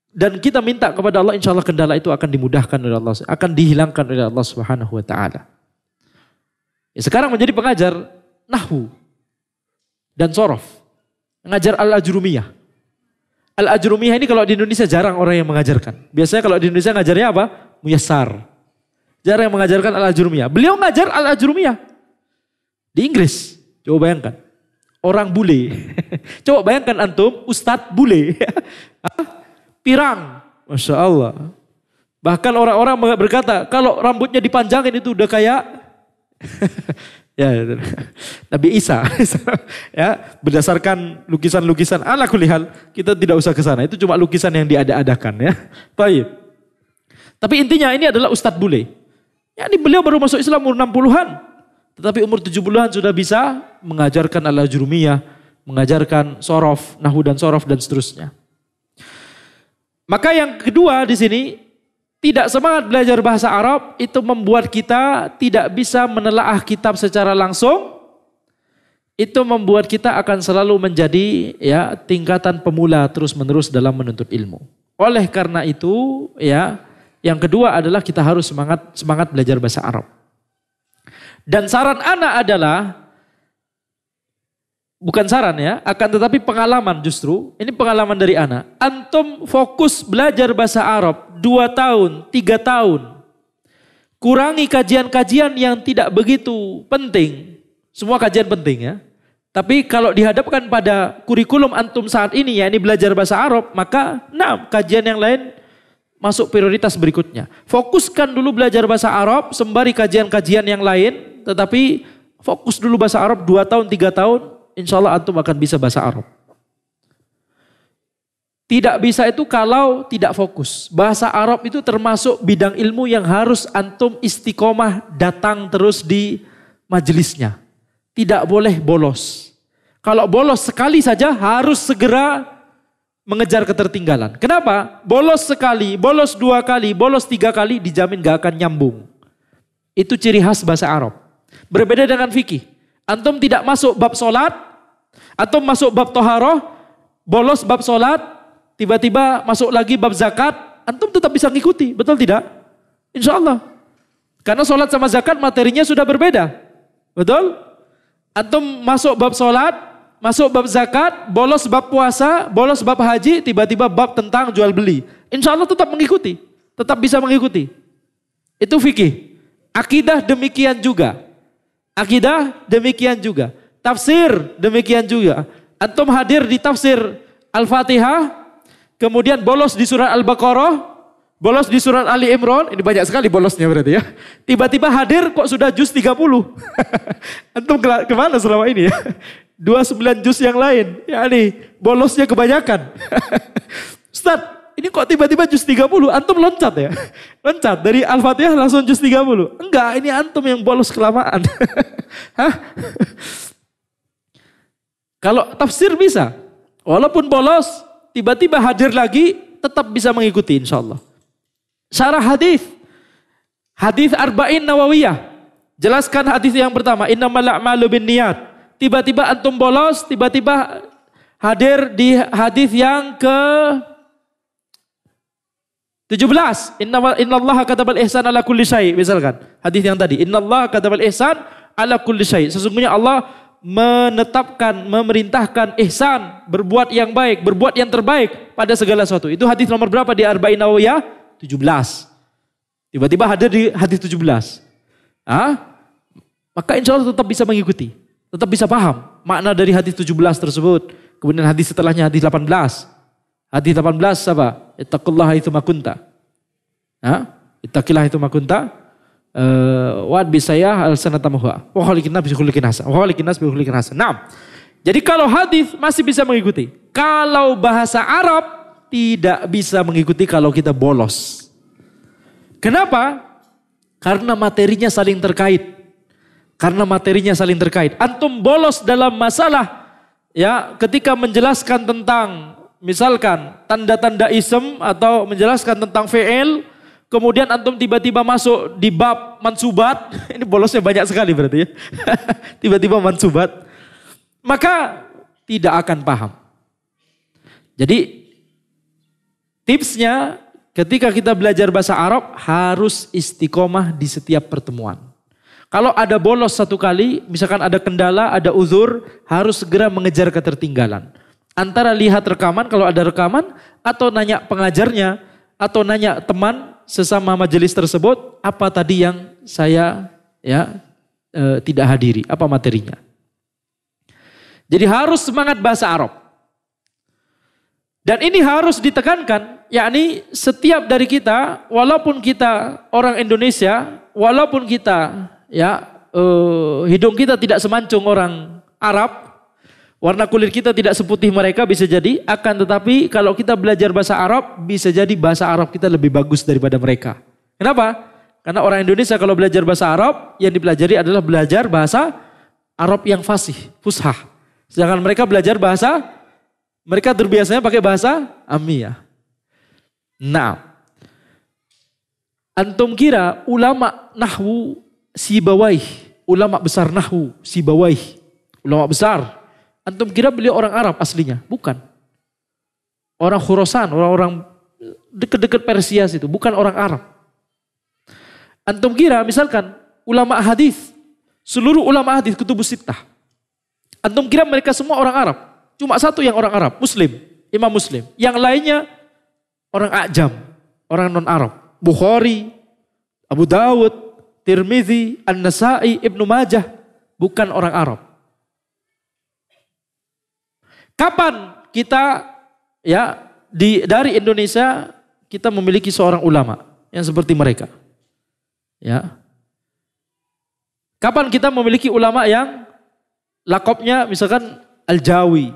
dan kita minta kepada Allah, insya Allah kendala itu akan dimudahkan oleh Allah, akan dihilangkan oleh Allah Subhanahu wa taala. Ya, sekarang menjadi pengajar nahwu dan sorof. Mengajar al-ajrumiyah. Al-ajrumiyah ini kalau di Indonesia jarang orang yang mengajarkan. Biasanya kalau di Indonesia ngajarnya apa? Muyassar. Jarang yang mengajarkan al-ajrumiyah. Beliau ngajar al-ajrumiyah di Inggris. Coba bayangkan. Orang bule. Coba bayangkan antum, Ustadz bule. Pirang. Masya Allah. Bahkan orang-orang berkata, kalau rambutnya dipanjangin itu udah kayak ya, Nabi Isa. Ya, berdasarkan lukisan-lukisan ala kulihal, kita tidak usah ke sana. Itu cuma lukisan yang diada-adakan ya. Baik. Tapi intinya ini adalah Ustadz bule. Ya, ini beliau baru masuk Islam umur 60-an. Tetapi umur 70-an sudah bisa mengajarkan al-ajrumiyah, mengajarkan sorof, nahwu dan sorof dan seterusnya. Maka yang kedua di sini, tidak semangat belajar bahasa Arab itu membuat kita tidak bisa menelaah kitab secara langsung. Itu membuat kita akan selalu menjadi ya tingkatan pemula terus-menerus dalam menuntut ilmu. Oleh karena itu ya, yang kedua adalah kita harus semangat belajar bahasa Arab. Dan saran ana adalah, bukan saran ya, akan tetapi pengalaman justru. Ini pengalaman dari ana. Antum fokus belajar bahasa Arab 2 tahun, 3 tahun. Kurangi kajian-kajian yang tidak begitu penting. Semua kajian penting ya. Tapi kalau dihadapkan pada kurikulum antum saat ini ya, ini belajar bahasa Arab, maka kajian yang lain masuk prioritas berikutnya. Fokuskan dulu belajar bahasa Arab sembari kajian-kajian yang lain, tetapi fokus dulu bahasa Arab 2 tahun, 3 tahun. Insya Allah antum akan bisa bahasa Arab. Tidak bisa itu kalau tidak fokus. Bahasa Arab itu termasuk bidang ilmu yang harus antum istiqomah datang terus di majelisnya. Tidak boleh bolos. Kalau bolos sekali saja harus segera mengejar ketertinggalan. Kenapa? Bolos sekali, bolos 2 kali, bolos 3 kali dijamin gak akan nyambung. Itu ciri khas bahasa Arab. Berbeda dengan fikih. Antum tidak masuk bab solat, atau masuk bab toharoh, bolos bab solat, tiba-tiba masuk lagi bab zakat, antum tetap bisa ngikuti, betul tidak? Insya Allah. Karena solat sama zakat materinya sudah berbeda, betul? Antum masuk bab solat, masuk bab zakat, bolos bab puasa, bolos bab haji, tiba-tiba bab tentang jual beli. Insya Allah tetap mengikuti, tetap bisa mengikuti. Itu fikih. Akidah demikian juga. Akidah demikian juga. Tafsir demikian juga. Antum hadir di tafsir Al-Fatihah, kemudian bolos di surat Al-Baqarah, bolos di surat Ali Imran, ini banyak sekali bolosnya berarti ya. Tiba-tiba hadir kok sudah juz 30. Antum kemana selama ini ya? 29 juz yang lain. Ya nih, bolosnya kebanyakan. Ustaz, ini kok tiba-tiba juz 30? Antum loncat ya? Loncat dari Al-Fatihah langsung juz 30. Enggak, ini antum yang bolos kelamaan. Hah? Kalau tafsir bisa. Walaupun bolos, tiba-tiba hadir lagi, tetap bisa mengikuti insya Allah. Syarah hadis. Hadis Arba'in Nawawiyah. Jelaskan hadis yang pertama. Innamal a'malu binniyat. Tiba-tiba antum bolos, tiba-tiba hadir di hadis yang ke 17. Innallaha katabal ihsan ala kulli syai. Misalkan hadis yang tadi. Innallaha katabal ihsan ala kulli syai. Sesungguhnya Allah menetapkan, memerintahkan ihsan, berbuat yang baik, berbuat yang terbaik pada segala sesuatu. Itu hadis nomor berapa di Arba'in Nawawiyah? 17. Tiba-tiba hadir di hadis 17. Maka insya Allah tetap bisa mengikuti. Tetap bisa paham makna dari hadis 17 tersebut. Kemudian hadis setelahnya hadis 18. Hadis 18 apa? Ittaqullaha haitsu ma kunta. Ittaqillaha haitsu ma kunta. Wa bisaya al-sanatamuha. Wa khaliqin nas bi khuluqin hasan. Wa khaliqin nas bi khuluqin hasan. Naam. Jadi kalau hadis masih bisa mengikuti. Kalau bahasa Arab tidak bisa mengikuti kalau kita bolos. Kenapa? Karena materinya saling terkait. Antum bolos dalam masalah ya ketika menjelaskan tentang misalkan tanda-tanda ism atau menjelaskan tentang fi'il, kemudian antum tiba-tiba masuk di bab mansubat, ini bolosnya banyak sekali berarti ya. Tiba-tiba mansubat, maka tidak akan paham. Jadi tipsnya ketika kita belajar bahasa Arab harus istiqomah di setiap pertemuan. Kalau ada bolos satu kali, misalkan ada kendala, ada uzur, harus segera mengejar ketertinggalan. Antara lihat rekaman kalau ada rekaman, atau nanya pengajarnya, atau nanya teman sesama majelis tersebut, apa tadi yang saya tidak hadiri, apa materinya. Jadi harus semangat bahasa Arab. Dan ini harus ditekankan, yakni setiap dari kita, walaupun kita orang Indonesia, walaupun kita hidung kita tidak semancung orang Arab, warna kulit kita tidak seputih mereka bisa jadi, akan tetapi kalau kita belajar bahasa Arab, bisa jadi bahasa Arab kita lebih bagus daripada mereka. Kenapa? Karena orang Indonesia kalau belajar bahasa Arab, yang dipelajari adalah belajar bahasa Arab yang fasih, fushah. Sedangkan mereka belajar bahasa, mereka terbiasanya pakai bahasa Amiyah. Nah, antum kira ulama nahwu Sibawaih, ulama besar nahwu Sibawaih, ulama besar. Antum kira beliau orang Arab aslinya? Bukan. Orang Khurasan, orang-orang dekat-dekat Persia situ, bukan orang Arab. Antum kira misalkan ulama hadis, seluruh ulama hadis kutubus sittah. Antum kira mereka semua orang Arab? Cuma satu yang orang Arab, Muslim, Imam Muslim. Yang lainnya orang Ajam, orang non-Arab. Bukhari, Abu Dawud, Tirmidzi, An-Nasai, Ibnu Majah, bukan orang Arab. Kapan kita dari Indonesia kita memiliki seorang ulama yang seperti mereka? Ya. Kapan kita memiliki ulama yang lakopnya misalkan Al-Jawi,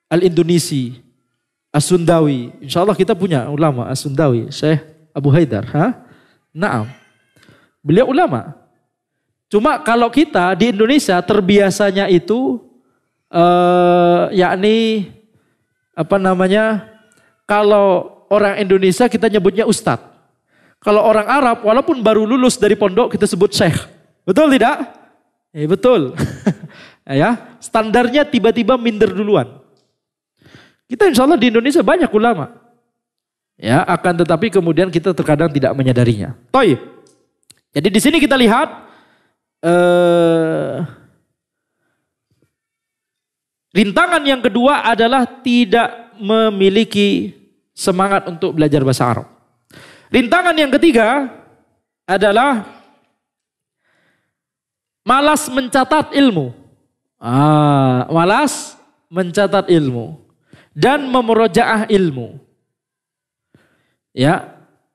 Al-Indonesi, As-Sundawi. Insya Allah kita punya ulama As-Sundawi, Syekh Abu Haidar. Naam. Beliau ulama. Cuma kalau kita di Indonesia terbiasanya itu kalau orang Indonesia kita nyebutnya ustadz. Kalau orang Arab walaupun baru lulus dari pondok kita sebut syekh. Betul tidak? Betul. Standarnya tiba-tiba minder duluan. Kita insya Allah di Indonesia banyak ulama. Akan tetapi kemudian kita terkadang tidak menyadarinya. Toib. Jadi di sini kita lihat rintangan yang kedua adalah tidak memiliki semangat untuk belajar bahasa Arab. Rintangan yang ketiga adalah malas mencatat ilmu. Malas mencatat ilmu dan memurojaah ilmu.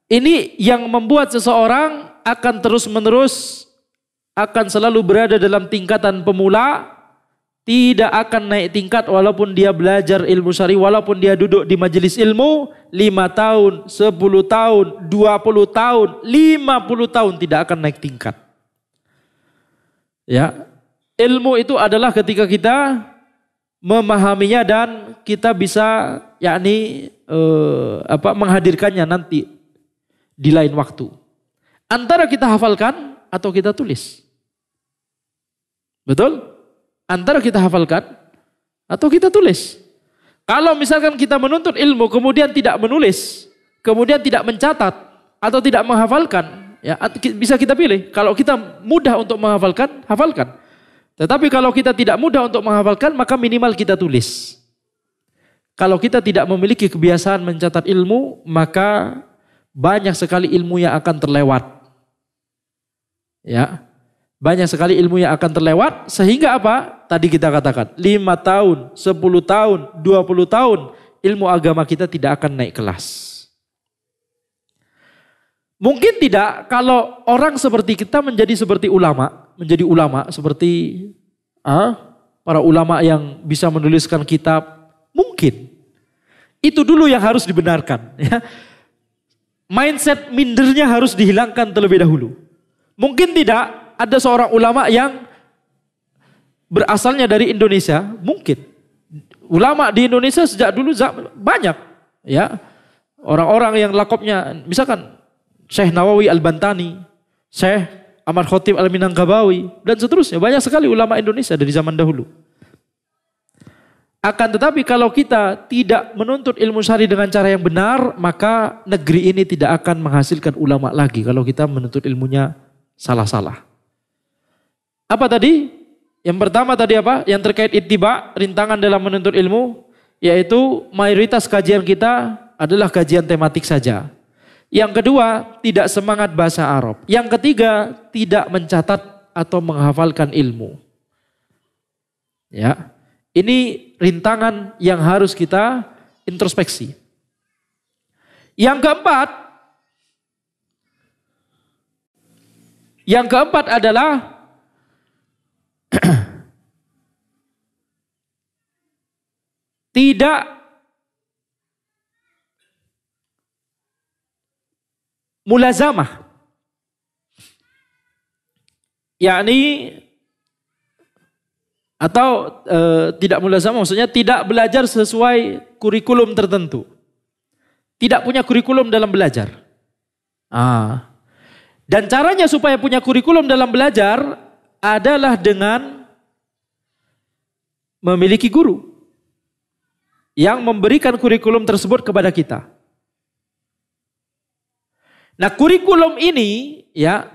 Ini yang membuat seseorang akan terus-menerus akan selalu berada dalam tingkatan pemula, tidak akan naik tingkat walaupun dia belajar ilmu syar'i, walaupun dia duduk di majelis ilmu 5 tahun, 10 tahun, 20 tahun, 50 tahun tidak akan naik tingkat. Ilmu itu adalah ketika kita memahaminya dan kita bisa menghadirkannya nanti di lain waktu. Antara kita hafalkan atau kita tulis. Betul? Antara kita hafalkan atau kita tulis. Kalau misalkan kita menuntut ilmu kemudian tidak menulis, kemudian tidak mencatat atau tidak menghafalkan, bisa kita pilih. Kalau kita mudah untuk menghafalkan, hafalkan. Tetapi kalau kita tidak mudah untuk menghafalkan, maka minimal kita tulis. Kalau kita tidak memiliki kebiasaan mencatat ilmu, maka banyak sekali ilmu yang akan terlewat. Banyak sekali ilmu yang akan terlewat sehingga apa? Tadi kita katakan 5 tahun, 10 tahun, 20 tahun ilmu agama kita tidak akan naik kelas. Mungkin tidak kalau orang seperti kita menjadi seperti ulama, seperti para ulama yang bisa menuliskan kitab, mungkin. Itu dulu yang harus dibenarkan. Mindset mindernya harus dihilangkan terlebih dahulu. Mungkin tidak ada seorang ulama yang berasalnya dari Indonesia, mungkin. Ulama di Indonesia sejak dulu banyak. Orang-orang yang lakopnya, misalkan Syekh Nawawi Al-Bantani, Syekh Ahmad Khotib Al-Minangkabawi, dan seterusnya. Banyak sekali ulama Indonesia dari zaman dahulu. Akan tetapi kalau kita tidak menuntut ilmu syar'i dengan cara yang benar, maka negeri ini tidak akan menghasilkan ulama lagi kalau kita menuntut ilmunya salah-salah. Apa tadi? Yang pertama tadi apa? Yang terkait ittiba, rintangan dalam menuntut ilmu, yaitu mayoritas kajian kita adalah kajian tematik saja. Yang kedua, tidak semangat bahasa Arab. Yang ketiga, tidak mencatat atau menghafalkan ilmu. Ya. Ini rintangan yang harus kita introspeksi. Yang keempat adalah tidak mulazamah. Yakni atau tidak mulazamah maksudnya tidak belajar sesuai kurikulum tertentu. Tidak punya kurikulum dalam belajar. Dan caranya supaya punya kurikulum dalam belajar adalah dengan memiliki guru yang memberikan kurikulum tersebut kepada kita. Nah, kurikulum ini ya,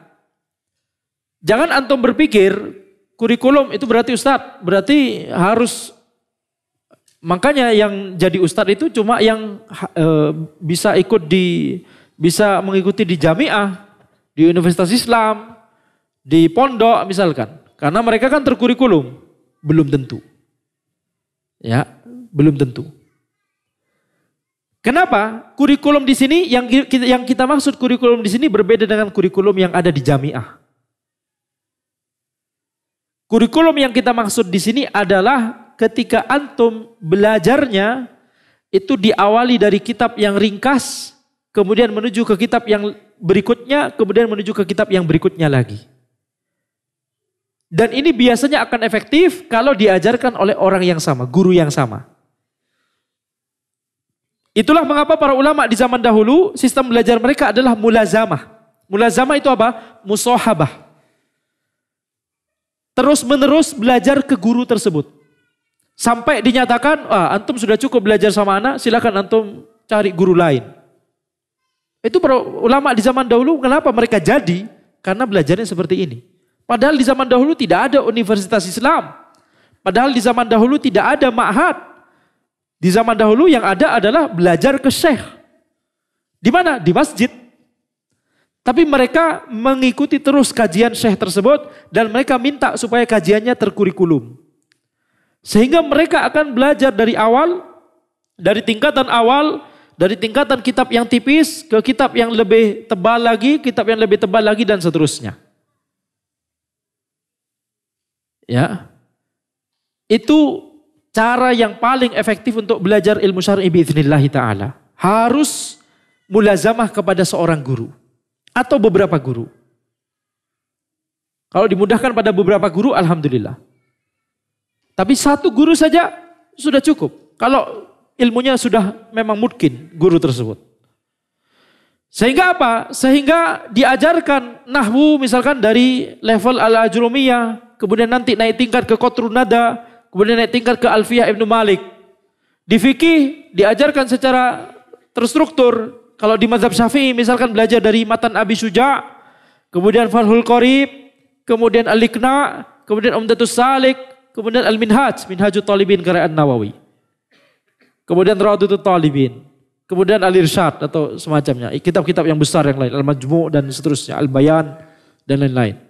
jangan antum berpikir kurikulum itu berarti ustadz, berarti harus, makanya yang jadi ustadz itu cuma yang bisa bisa mengikuti di jamiah, di Universitas Islam, di pondok misalkan. Karena mereka kan terkurikulum. Belum tentu. Ya, belum tentu. Kenapa? Kurikulum di sini yang kita maksud kurikulum di sini berbeda dengan kurikulum yang ada di jamiah. Kurikulum yang kita maksud di sini adalah ketika antum belajarnya itu diawali dari kitab yang ringkas, kemudian menuju ke kitab yang berikutnya, kemudian menuju ke kitab yang berikutnya lagi. Dan ini biasanya akan efektif kalau diajarkan oleh orang yang sama, guru yang sama. Itulah mengapa para ulama di zaman dahulu sistem belajar mereka adalah mulazamah. Mulazamah itu apa? Musahabah. Terus menerus belajar ke guru tersebut. Sampai dinyatakan, antum sudah cukup belajar sama anak, silakan antum cari guru lain. Itu para ulama di zaman dahulu, kenapa mereka jadi? Karena belajarnya seperti ini. Padahal di zaman dahulu tidak ada universitas Islam. Padahal di zaman dahulu tidak ada ma'had. Di zaman dahulu yang ada adalah belajar ke syekh. Di mana? Di masjid. Tapi mereka mengikuti terus kajian syekh tersebut dan mereka minta supaya kajiannya terkurikulum. Sehingga mereka akan belajar dari awal, dari tingkatan awal, dari tingkatan kitab yang tipis ke kitab yang lebih tebal lagi, kitab yang lebih tebal lagi dan seterusnya. Ya. Itu cara yang paling efektif untuk belajar ilmu syar'i biiznillah ta'ala. Harus mulazamah kepada seorang guru. Atau beberapa guru. Kalau dimudahkan pada beberapa guru, alhamdulillah. Tapi satu guru saja sudah cukup. Kalau ilmunya sudah memang mungkin guru tersebut. Sehingga apa? Sehingga diajarkan nahwu misalkan dari level al-ajrumiyah. Kemudian nanti naik tingkat ke Qatrun Nada. Kemudian naik tingkat ke Alfiyah Ibnu Malik. Di fikih diajarkan secara terstruktur. Kalau di mazhab Syafi'i misalkan belajar dari Matan Abi Syuja, kemudian Fathul Qorib, kemudian Al-Iqna, kemudian Umdatus Salik, kemudian Al-Minhaj, Minhajut Talibin karya An-Nawawi. Kemudian Rawdatut Talibin, kemudian Al-Irsyad atau semacamnya, kitab-kitab yang besar yang lain, Al-Majmu' dan seterusnya, Al-Bayan dan lain-lain.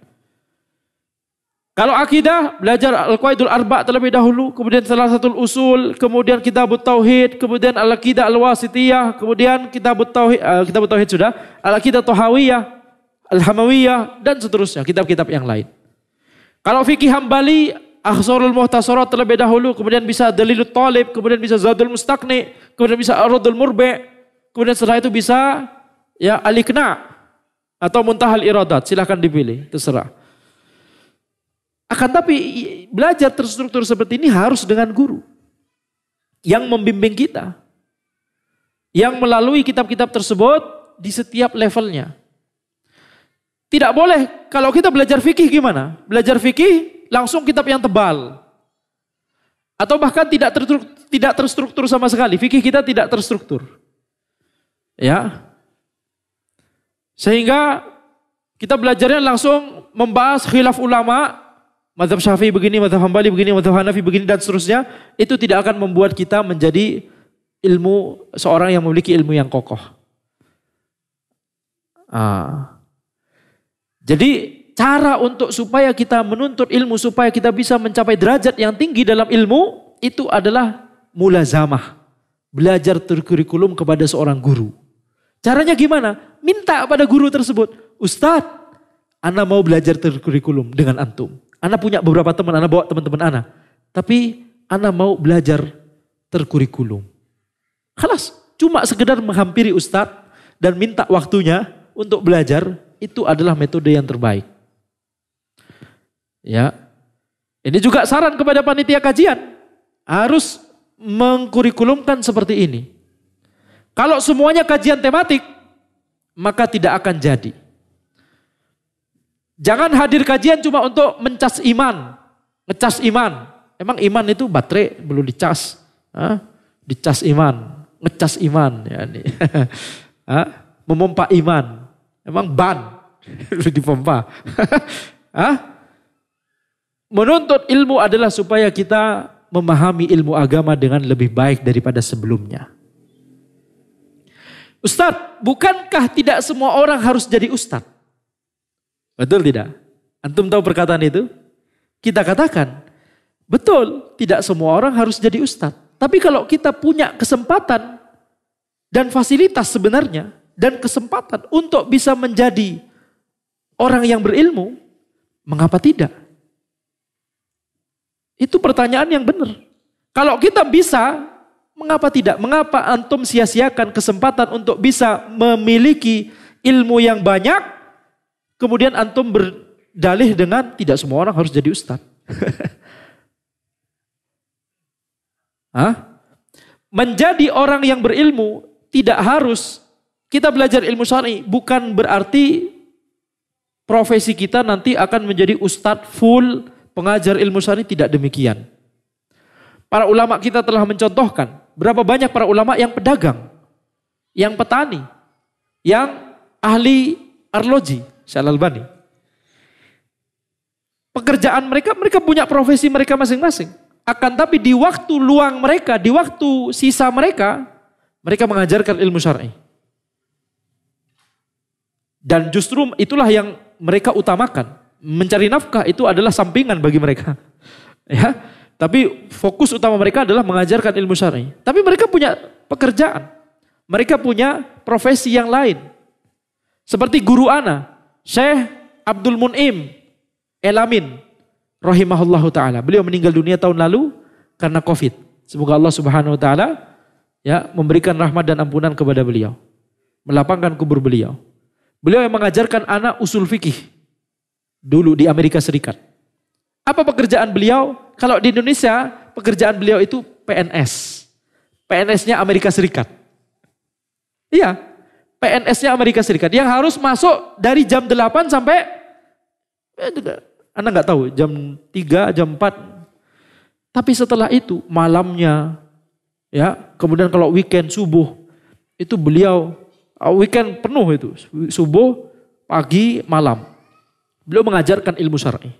Kalau akidah, belajar Al-Qawaidul Arba' terlebih dahulu, kemudian Thalathatul Usul, kemudian Kitabut Tauhid, kemudian Al-Aqidah Al-Wasitiyah, kemudian Kitabut Tauhid sudah, Al-Aqidah Tahawiyah, Al-Hamawiyah, dan seterusnya, kitab-kitab yang lain. Kalau fikih Hambali, Akhsarul Muhtasarat terlebih dahulu, kemudian bisa Dalilut Talib, kemudian bisa Zadul Mustaqni, kemudian bisa Ar-Raddul Murbi', kemudian setelah itu bisa ya Al-Iqna atau Muntahal Iradat, silahkan dipilih, terserah. Akan tapi belajar terstruktur seperti ini harus dengan guru yang membimbing kita, yang melalui kitab-kitab tersebut di setiap levelnya. Tidak boleh kalau kita belajar fikih gimana? Belajar fikih langsung kitab yang tebal, atau bahkan tidak terstruktur sama sekali. Fikih kita tidak terstruktur, ya, sehingga kita belajarnya langsung membahas khilaf ulama. Mazhab Syafi'i begini, mazhab Hambali begini, mazhab Hanafi begini dan seterusnya, itu tidak akan membuat kita menjadi seorang yang memiliki ilmu yang kokoh. Jadi cara untuk supaya kita menuntut ilmu, supaya kita bisa mencapai derajat yang tinggi dalam ilmu, itu adalah mulazamah. Belajar terkurikulum kepada seorang guru. Caranya gimana? Minta pada guru tersebut, Ustadz, ana mau belajar terkurikulum dengan antum. Ana punya beberapa teman, ana bawa teman-teman ana. Tapi ana mau belajar terkurikulum. Khalas, cuma sekedar menghampiri Ustadz dan minta waktunya untuk belajar, itu adalah metode yang terbaik. Ya, ini juga saran kepada panitia kajian, harus mengkurikulumkan seperti ini. Kalau semuanya kajian tematik, maka tidak akan jadi. Jangan hadir kajian cuma untuk mencas iman, ngecas iman. Emang iman itu baterai belum dicas, dicas iman, ngecas iman, ya nih. Memompa iman, emang ban belum dipompa. Menuntut ilmu adalah supaya kita memahami ilmu agama dengan lebih baik daripada sebelumnya. Ustadz, bukankah tidak semua orang harus jadi ustadz? Betul tidak? Antum tahu perkataan itu? Kita katakan, betul, tidak semua orang harus jadi ustadz. Tapi kalau kita punya kesempatan dan fasilitas sebenarnya, dan kesempatan untuk bisa menjadi orang yang berilmu, mengapa tidak? Itu pertanyaan yang benar. Kalau kita bisa, mengapa tidak? Mengapa antum sia-siakan kesempatan untuk bisa memiliki ilmu yang banyak, kemudian antum berdalih dengan tidak semua orang harus jadi ustadz. Menjadi orang yang berilmu tidak harus kita belajar ilmu syar'i, bukan berarti profesi kita nanti akan menjadi ustadz full pengajar ilmu syar'i, tidak demikian. Para ulama kita telah mencontohkan berapa banyak para ulama yang pedagang, yang petani, yang ahli arloji, Syekh Al-Albani. Pekerjaan mereka punya profesi mereka masing-masing. Akan tapi di waktu luang mereka, di waktu sisa mereka mengajarkan ilmu syar'i. Dan justru itulah yang mereka utamakan. Mencari nafkah itu adalah sampingan bagi mereka. Ya, tapi fokus utama mereka adalah mengajarkan ilmu syar'i. Tapi mereka punya pekerjaan. Mereka punya profesi yang lain. Seperti guru ana, Syekh Abdul Mun'im Elamin rahimahullahu taala. Beliau meninggal dunia tahun lalu karena Covid. Semoga Allah Subhanahu wa taala ya memberikan rahmat dan ampunan kepada beliau. Melapangkan kubur beliau. Beliau yang mengajarkan anak usul fikih dulu di Amerika Serikat. Apa pekerjaan beliau? Kalau di Indonesia, pekerjaan beliau itu PNS. PNS-nya Amerika Serikat. Iya, PNS-nya Amerika Serikat. Yang harus masuk dari jam 8 sampai, Anda nggak tahu, jam 3, jam 4. Tapi setelah itu, malamnya, ya, kemudian kalau weekend, subuh, itu beliau, weekend penuh itu, subuh, pagi, malam. Beliau mengajarkan ilmu syar'i.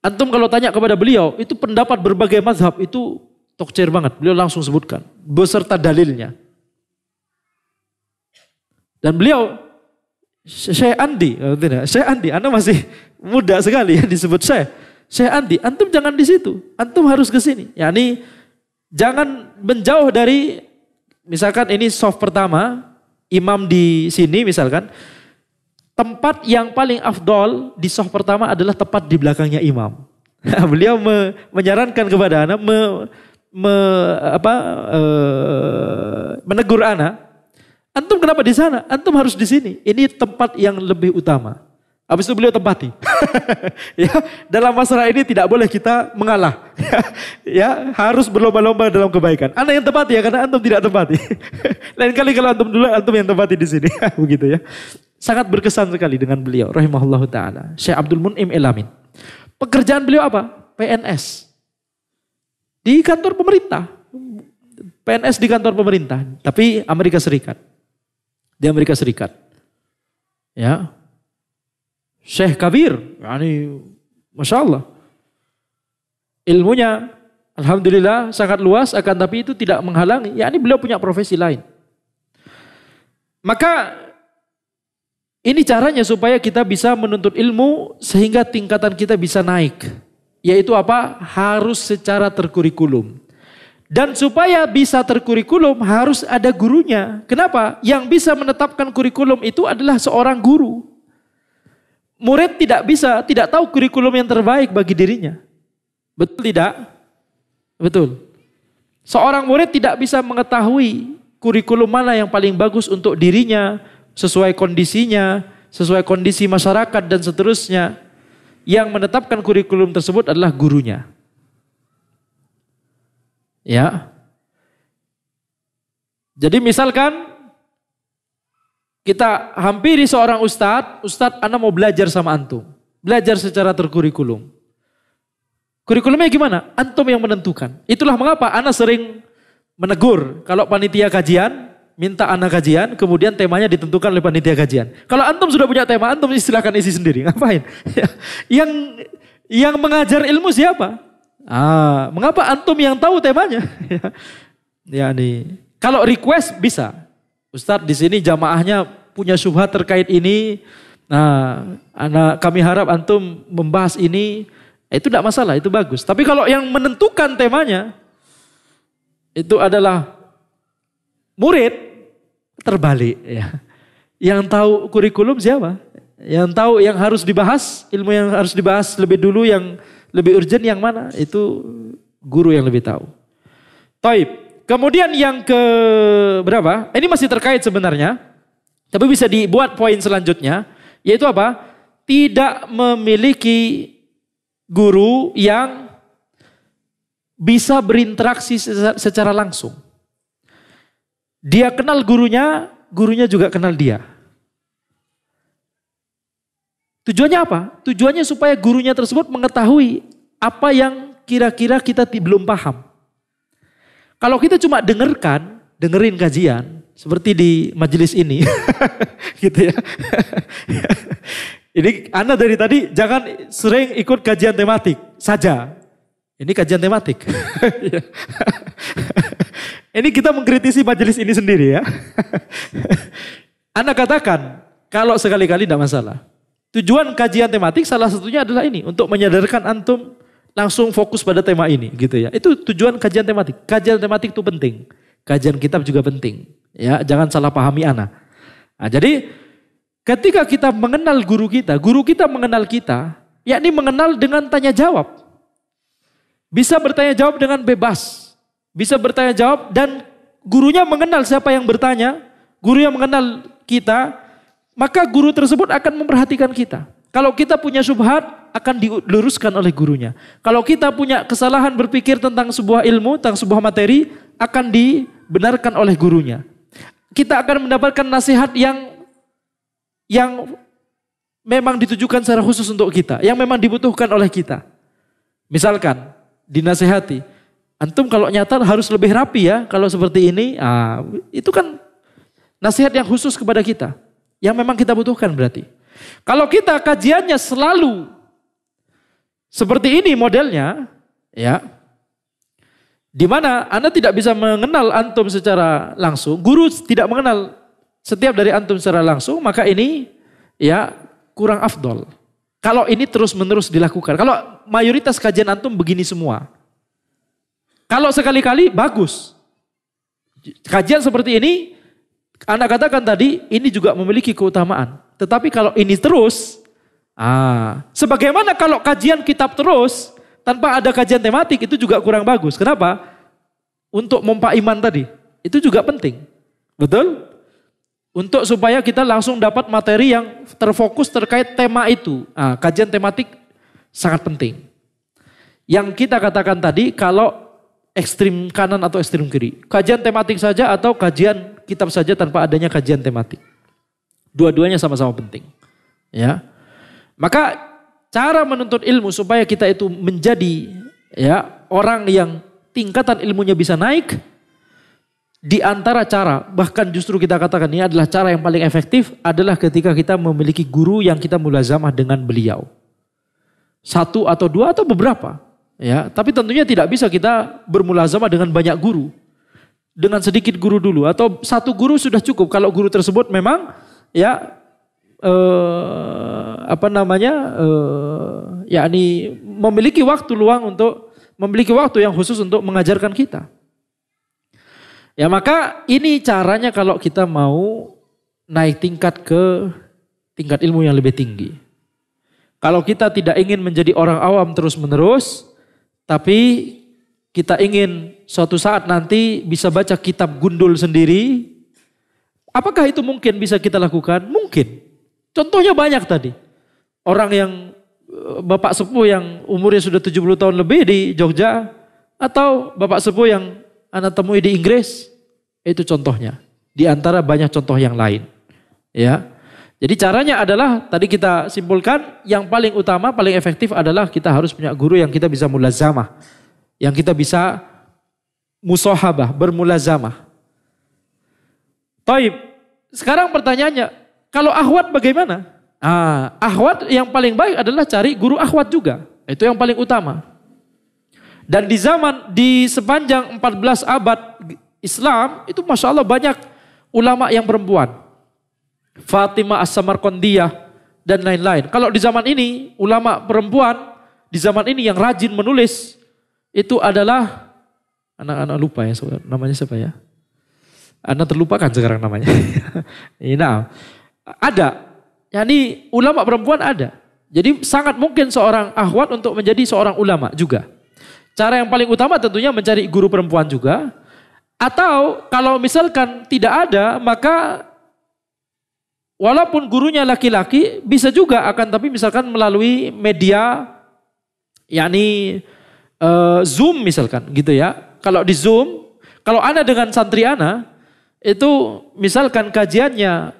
Antum kalau tanya kepada beliau, itu pendapat berbagai mazhab itu tokcer banget. Beliau langsung sebutkan beserta dalilnya. Dan beliau Syekh Andi, Syekh Andi, Anda masih muda sekali ya disebut Syekh Andi. Antum jangan di situ, antum harus ke sini. Yani jangan menjauh dari, misalkan ini soft pertama, imam di sini misalkan. Tempat yang paling afdol di soft pertama adalah tepat di belakangnya imam. Beliau menyarankan kepada anak, menegur anak. Antum kenapa di sana? Antum harus di sini. Ini tempat yang lebih utama. Habis itu beliau tempati. Ya, dalam masalah ini tidak boleh kita mengalah. Ya, harus berlomba-lomba dalam kebaikan. Anda yang tempati ya, karena antum tidak tempati. Lain kali kalau antum dulu, antum yang tempati di sini. Begitu ya. Sangat berkesan sekali dengan beliau, rahimahullahu taala. Syekh Abdul Mun'im Elamin. Pekerjaan beliau apa? PNS. Di kantor pemerintah. PNS di kantor pemerintah, tapi Amerika Serikat. Di Amerika Serikat. Ya. Syekh Kabir, yani Masya Allah. ilmunya alhamdulillah sangat luas, akan tapi itu tidak menghalangi, yakni beliau punya profesi lain. Maka ini caranya supaya kita bisa menuntut ilmu sehingga tingkatan kita bisa naik. Yaitu apa? Harus secara terkurikulum. Dan supaya bisa terkurikulum harus ada gurunya. Kenapa? Yang bisa menetapkan kurikulum itu adalah seorang guru. Murid tidak tahu kurikulum yang terbaik bagi dirinya. Betul tidak? Betul. Seorang murid tidak bisa mengetahui kurikulum mana yang paling bagus untuk dirinya, sesuai kondisinya, sesuai kondisi masyarakat dan seterusnya. Yang menetapkan kurikulum tersebut adalah gurunya. Ya. Jadi misalkan kita hampiri seorang ustadz, ana mau belajar sama antum. Belajar secara terkurikulum. Kurikulumnya gimana? Antum yang menentukan. Itulah mengapa ana sering menegur kalau panitia kajian, minta ana kajian, kemudian temanya ditentukan oleh panitia kajian. Kalau antum sudah punya tema, antum silakan isi sendiri. Ngapain? Yang mengajar ilmu siapa? Mengapa antum yang tahu temanya? Ya nih. Kalau request bisa. Ustadz di sini jamaahnya punya syubhat terkait ini. Nah, kami harap antum membahas ini. Itu tidak masalah, itu bagus. Tapi kalau yang menentukan temanya itu adalah murid, terbalik ya. Yang tahu kurikulum siapa? Yang tahu yang harus dibahas, ilmu yang harus dibahas lebih dulu, yang lebih urgent yang mana? Itu guru yang lebih tahu. Taib. Kemudian yang ke berapa? Ini masih terkait sebenarnya. Tapi bisa dibuat poin selanjutnya. Yaitu apa? Tidak memiliki guru yang bisa berinteraksi secara langsung. Dia kenal gurunya, gurunya juga kenal dia. Tujuannya apa? Tujuannya supaya gurunya tersebut mengetahui apa yang kira-kira kita belum paham. Kalau kita cuma dengerin kajian, seperti di majelis ini, gitu ya. Ini Anda dari tadi jangan sering ikut kajian tematik saja. Ini kajian tematik. Ini kita mengkritisi majelis ini sendiri ya. Anda katakan, kalau sekali-kali tidak masalah. Tujuan kajian tematik salah satunya adalah ini, untuk menyadarkan antum langsung fokus pada tema ini, gitu ya. Itu tujuan kajian tematik. Kajian tematik itu penting. Kajian kitab juga penting. Ya, jangan salah pahami ana. Nah, jadi ketika kita mengenal guru kita mengenal kita, yakni mengenal dengan tanya jawab. Bisa bertanya jawab dengan bebas. Bisa bertanya jawab dan gurunya mengenal siapa yang bertanya, guru yang mengenal kita, maka guru tersebut akan memperhatikan kita. Kalau kita punya syubhat, akan diluruskan oleh gurunya. Kalau kita punya kesalahan berpikir tentang sebuah ilmu, tentang sebuah materi, akan dibenarkan oleh gurunya. Kita akan mendapatkan nasihat yang memang ditujukan secara khusus untuk kita, yang memang dibutuhkan oleh kita. Misalkan, dinasihati, antum kalau nyata harus lebih rapi ya, kalau seperti ini, itu kan nasihat yang khusus kepada kita, yang memang kita butuhkan berarti. Kalau kita kajiannya selalu seperti ini modelnya, ya, di mana Anda tidak bisa mengenal antum secara langsung, guru tidak mengenal setiap dari antum secara langsung, maka ini ya kurang afdol. Kalau ini terus-menerus dilakukan, kalau mayoritas kajian antum begini semua, kalau sekali-kali bagus. Kajian seperti ini, Anda katakan tadi, ini juga memiliki keutamaan. Tetapi kalau ini terus, sebagaimana kalau kajian kitab terus, tanpa ada kajian tematik, itu juga kurang bagus. Kenapa? Untuk mompa iman tadi, itu juga penting. Betul? Untuk supaya kita langsung dapat materi yang terfokus terkait tema itu. Kajian tematik sangat penting. Yang kita katakan tadi, kalau ekstrim kanan atau ekstrim kiri. Kajian tematik saja atau kajian kitab saja tanpa adanya kajian tematik. Dua-duanya sama-sama penting. Ya. Maka cara menuntut ilmu supaya kita itu menjadi ya orang yang tingkatan ilmunya bisa naik, di antara cara, bahkan justru kita katakan ini adalah cara yang paling efektif, adalah ketika kita memiliki guru yang kita mulazamah dengan beliau. Satu atau dua atau beberapa. Ya, tapi tentunya tidak bisa kita bermulazamah dengan banyak guru. Dengan sedikit guru dulu atau satu guru sudah cukup kalau guru tersebut memang ya yakni memiliki waktu luang untuk memiliki waktu yang khusus untuk mengajarkan kita. Ya, maka ini caranya kalau kita mau naik tingkat ke tingkat ilmu yang lebih tinggi. Kalau kita tidak ingin menjadi orang awam terus-menerus, tapi kita ingin suatu saat nanti bisa baca kitab gundul sendiri, apakah itu mungkin bisa kita lakukan? Mungkin. Contohnya banyak tadi. Orang yang bapak sepuh yang umurnya sudah 70 tahun lebih di Jogja, atau bapak sepuh yang anak temui di Inggris, itu contohnya. Di antara banyak contoh yang lain. Ya. Jadi caranya adalah tadi kita simpulkan yang paling utama, paling efektif adalah kita harus punya guru yang kita bisa mulazamah. Yang kita bisa musahabah, bermulazamah. Taib. Sekarang pertanyaannya, kalau akhwat bagaimana? Akhwat yang paling baik adalah cari guru akhwat juga. Itu yang paling utama. Dan di sepanjang 14 abad Islam, itu Masya Allah banyak ulama yang perempuan. Fatimah As-Samarqandiyah dan lain-lain. Kalau di zaman ini ulama perempuan di zaman ini yang rajin menulis itu adalah anak-anak lupa ya namanya siapa ya? Anak terlupakan sekarang namanya. Nah, ada. Yani ulama perempuan ada. Jadi sangat mungkin seorang akhwat untuk menjadi seorang ulama juga. Cara yang paling utama tentunya mencari guru perempuan juga. Atau kalau misalkan tidak ada, maka walaupun gurunya laki-laki bisa juga akan tapi misalkan melalui media yakni Zoom misalkan gitu ya. Kalau di Zoom, kalau Ana dengan santri Ana itu misalkan kajiannya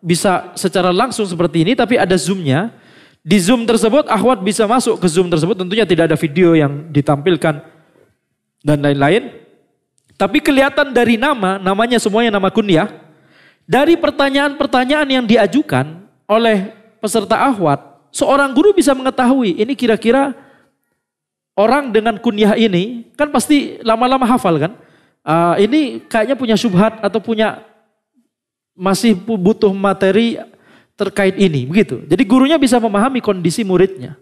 bisa secara langsung seperti ini tapi ada Zoom-nya. Di Zoom tersebut akhwat bisa masuk ke Zoom tersebut, tentunya tidak ada video yang ditampilkan dan lain-lain. Tapi kelihatan dari namanya semuanya nama kunyah. Dari pertanyaan-pertanyaan yang diajukan oleh peserta akhwat, seorang guru bisa mengetahui ini kira-kira orang dengan kunyah ini kan pasti lama-lama hafal kan. Ini kayaknya punya syubhat atau masih butuh materi terkait ini begitu. Jadi gurunya bisa memahami kondisi muridnya.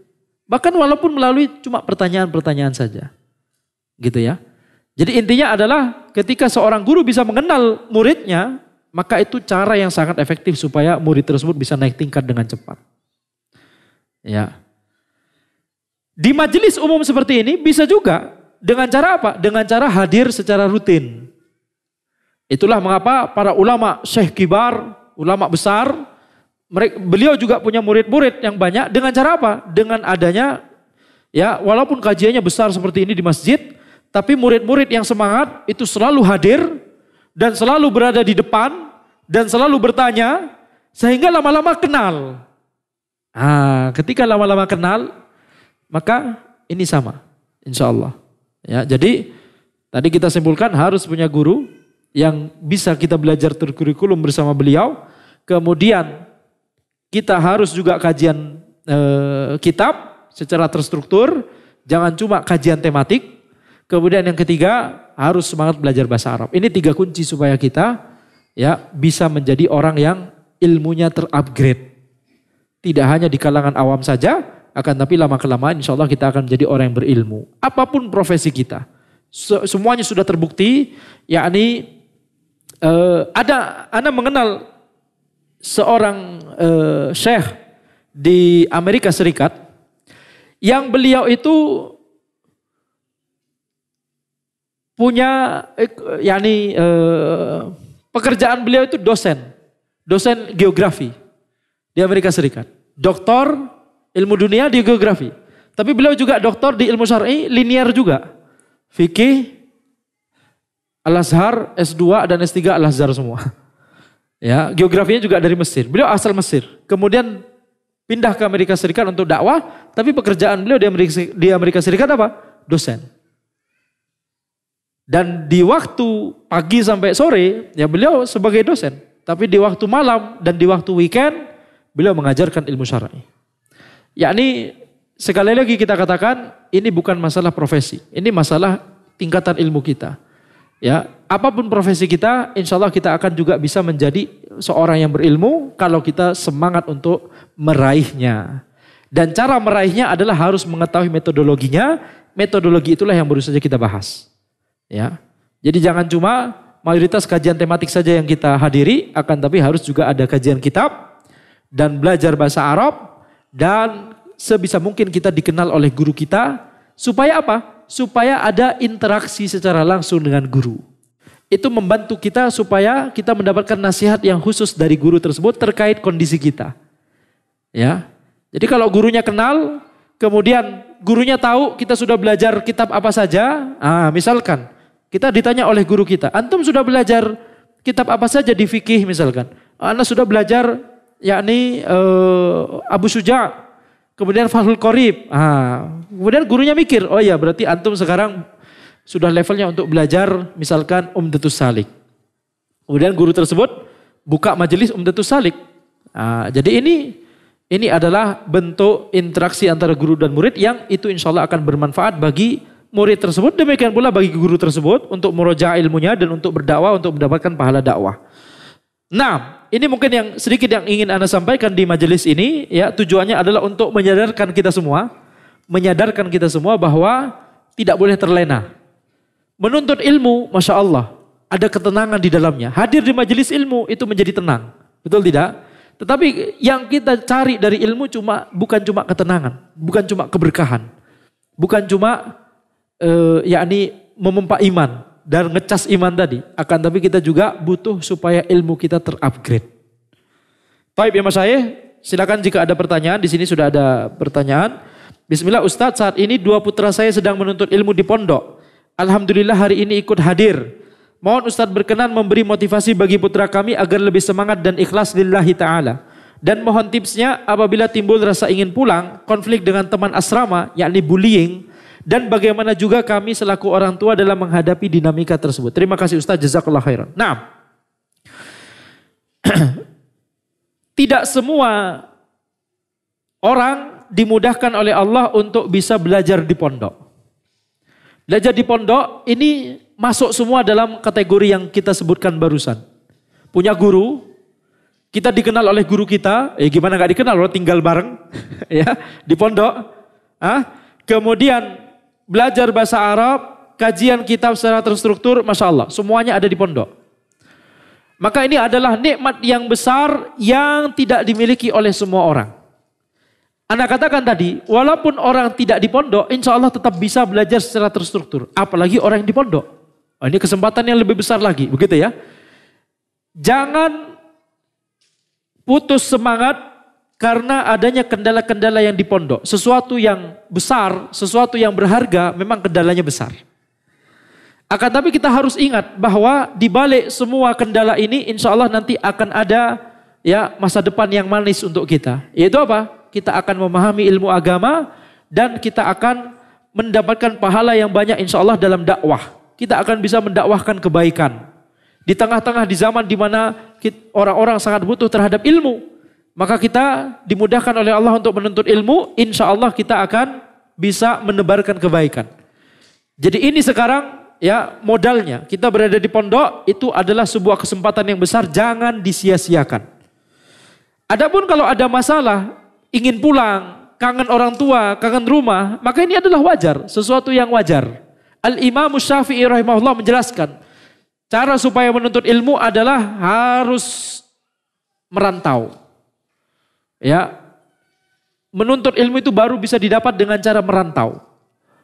Bahkan walaupun melalui cuma pertanyaan-pertanyaan saja. Gitu ya. Jadi intinya adalah ketika seorang guru bisa mengenal muridnya, maka itu cara yang sangat efektif supaya murid tersebut bisa naik tingkat dengan cepat. Ya. Di majelis umum seperti ini bisa juga dengan cara apa? Dengan cara hadir secara rutin. Itulah mengapa para ulama syekh kibar, ulama besar, beliau juga punya murid-murid yang banyak dengan cara apa? Dengan adanya ya walaupun kajiannya besar seperti ini di masjid, tapi murid-murid yang semangat itu selalu hadir dan selalu berada di depan dan selalu bertanya sehingga lama-lama kenal. Ketika lama-lama kenal maka ini sama insya Allah. Ya, jadi tadi kita simpulkan harus punya guru yang bisa kita belajar terkurikulum bersama beliau. Kemudian kita harus juga kajian kitab secara terstruktur, jangan cuma kajian tematik. Kemudian yang ketiga harus semangat belajar bahasa Arab. Ini 3 kunci supaya kita ya bisa menjadi orang yang ilmunya terupgrade. Tidak hanya di kalangan awam saja, akan tapi lama-kelamaan insya Allah kita akan menjadi orang yang berilmu. Apapun profesi kita. Semuanya sudah terbukti, yakni Anda mengenal seorang syekh di Amerika Serikat yang beliau itu punya pekerjaan beliau itu dosen geografi di Amerika Serikat, doktor ilmu dunia di geografi, tapi beliau juga doktor di ilmu syar'i linear juga, fikih Al-Azhar S2 dan S3 Al-Azhar semua. Ya, geografinya juga dari Mesir. Beliau asal Mesir. Kemudian pindah ke Amerika Serikat untuk dakwah, tapi pekerjaan beliau di Amerika Serikat apa? Dosen. Dan di waktu pagi sampai sore, ya beliau sebagai dosen. Tapi di waktu malam dan di waktu weekend, beliau mengajarkan ilmu syar'i. Yakni sekali lagi kita katakan ini bukan masalah profesi, ini masalah tingkatan ilmu kita. Ya, apapun profesi kita, insya Allah kita akan juga bisa menjadi seorang yang berilmu kalau kita semangat untuk meraihnya. Dan cara meraihnya adalah harus mengetahui metodologinya. Metodologi itulah yang baru saja kita bahas. Ya, jadi jangan cuma mayoritas kajian tematik saja yang kita hadiri, akan tapi harus juga ada kajian kitab dan belajar bahasa Arab, dan sebisa mungkin kita dikenal oleh guru kita. Supaya apa? Supaya ada interaksi secara langsung dengan guru. Itu membantu kita supaya kita mendapatkan nasihat yang khusus dari guru tersebut terkait kondisi kita. Ya. Jadi kalau gurunya kenal, kemudian gurunya tahu kita sudah belajar kitab apa saja. Misalkan kita ditanya oleh guru kita, antum sudah belajar kitab apa saja di fikih misalkan. Anda sudah belajar yakni Abu Syuja'. Kemudian Fathul Qorib. Kemudian gurunya mikir, oh ya berarti antum sekarang sudah levelnya untuk belajar misalkan Umdatus Salik. Kemudian guru tersebut buka majelis Umdatus Salik. Jadi ini adalah bentuk interaksi antara guru dan murid yang itu insya Allah akan bermanfaat bagi murid tersebut. Demikian pula bagi guru tersebut untuk murojaah ilmunya dan untuk berdakwah, untuk mendapatkan pahala dakwah. Nah, ini mungkin yang sedikit yang ingin Anda sampaikan di majelis ini, ya, tujuannya adalah untuk menyadarkan kita semua bahwa tidak boleh terlena. Menuntut ilmu, Masya Allah, ada ketenangan di dalamnya. Hadir di majelis ilmu itu menjadi tenang, betul tidak? Tetapi yang kita cari dari ilmu bukan cuma ketenangan, bukan cuma keberkahan, bukan cuma yakni memompa iman dan ngecas iman tadi, akan tapi kita juga butuh supaya ilmu kita terupgrade. Baik ya Mas Syekh, silakan jika ada pertanyaan. Di sini sudah ada pertanyaan. Bismillah Ustadz, saat ini 2 putra saya sedang menuntut ilmu di pondok. Alhamdulillah hari ini ikut hadir. Mohon Ustadz berkenan memberi motivasi bagi putra kami agar lebih semangat dan ikhlas lillahi ta'ala. Dan mohon tipsnya apabila timbul rasa ingin pulang, konflik dengan teman asrama, yakni bullying, dan bagaimana juga kami selaku orang tua dalam menghadapi dinamika tersebut. Terima kasih Ustaz, jazakallah khairan. Nah, tidak semua orang dimudahkan oleh Allah untuk bisa belajar di pondok. Belajar di pondok ini masuk semua dalam kategori yang kita sebutkan barusan. Punya guru, kita dikenal oleh guru kita, gimana gak dikenal, orang tinggal bareng ya di pondok. Kemudian belajar bahasa Arab, kajian kitab secara terstruktur, Masya Allah, semuanya ada di pondok. Maka ini adalah nikmat yang besar yang tidak dimiliki oleh semua orang. Anda katakan tadi, walaupun orang tidak di pondok, insya Allah tetap bisa belajar secara terstruktur. Apalagi orang yang di pondok. Ini kesempatan yang lebih besar lagi, begitu ya. Jangan putus semangat karena adanya kendala-kendala yang di pondok. Sesuatu yang besar, sesuatu yang berharga, memang kendalanya besar. Akan tapi kita harus ingat bahwa di balik semua kendala ini, insya Allah nanti akan ada ya masa depan yang manis untuk kita. Yaitu apa? Kita akan memahami ilmu agama dan kita akan mendapatkan pahala yang banyak insya Allah dalam dakwah. Kita akan bisa mendakwahkan kebaikan. Di tengah-tengah di zaman di mana orang-orang sangat butuh terhadap ilmu. Maka kita dimudahkan oleh Allah untuk menuntut ilmu, insya Allah kita akan bisa menebarkan kebaikan. Jadi ini sekarang ya modalnya, kita berada di pondok itu adalah sebuah kesempatan yang besar, jangan disia-siakan. Adapun kalau ada masalah, ingin pulang, kangen orang tua, kangen rumah, maka ini adalah wajar, sesuatu yang wajar. Al-Imam Syafi'i rahimahullah menjelaskan, cara supaya menuntut ilmu adalah harus merantau. Ya, menuntut ilmu itu baru bisa didapat dengan cara merantau.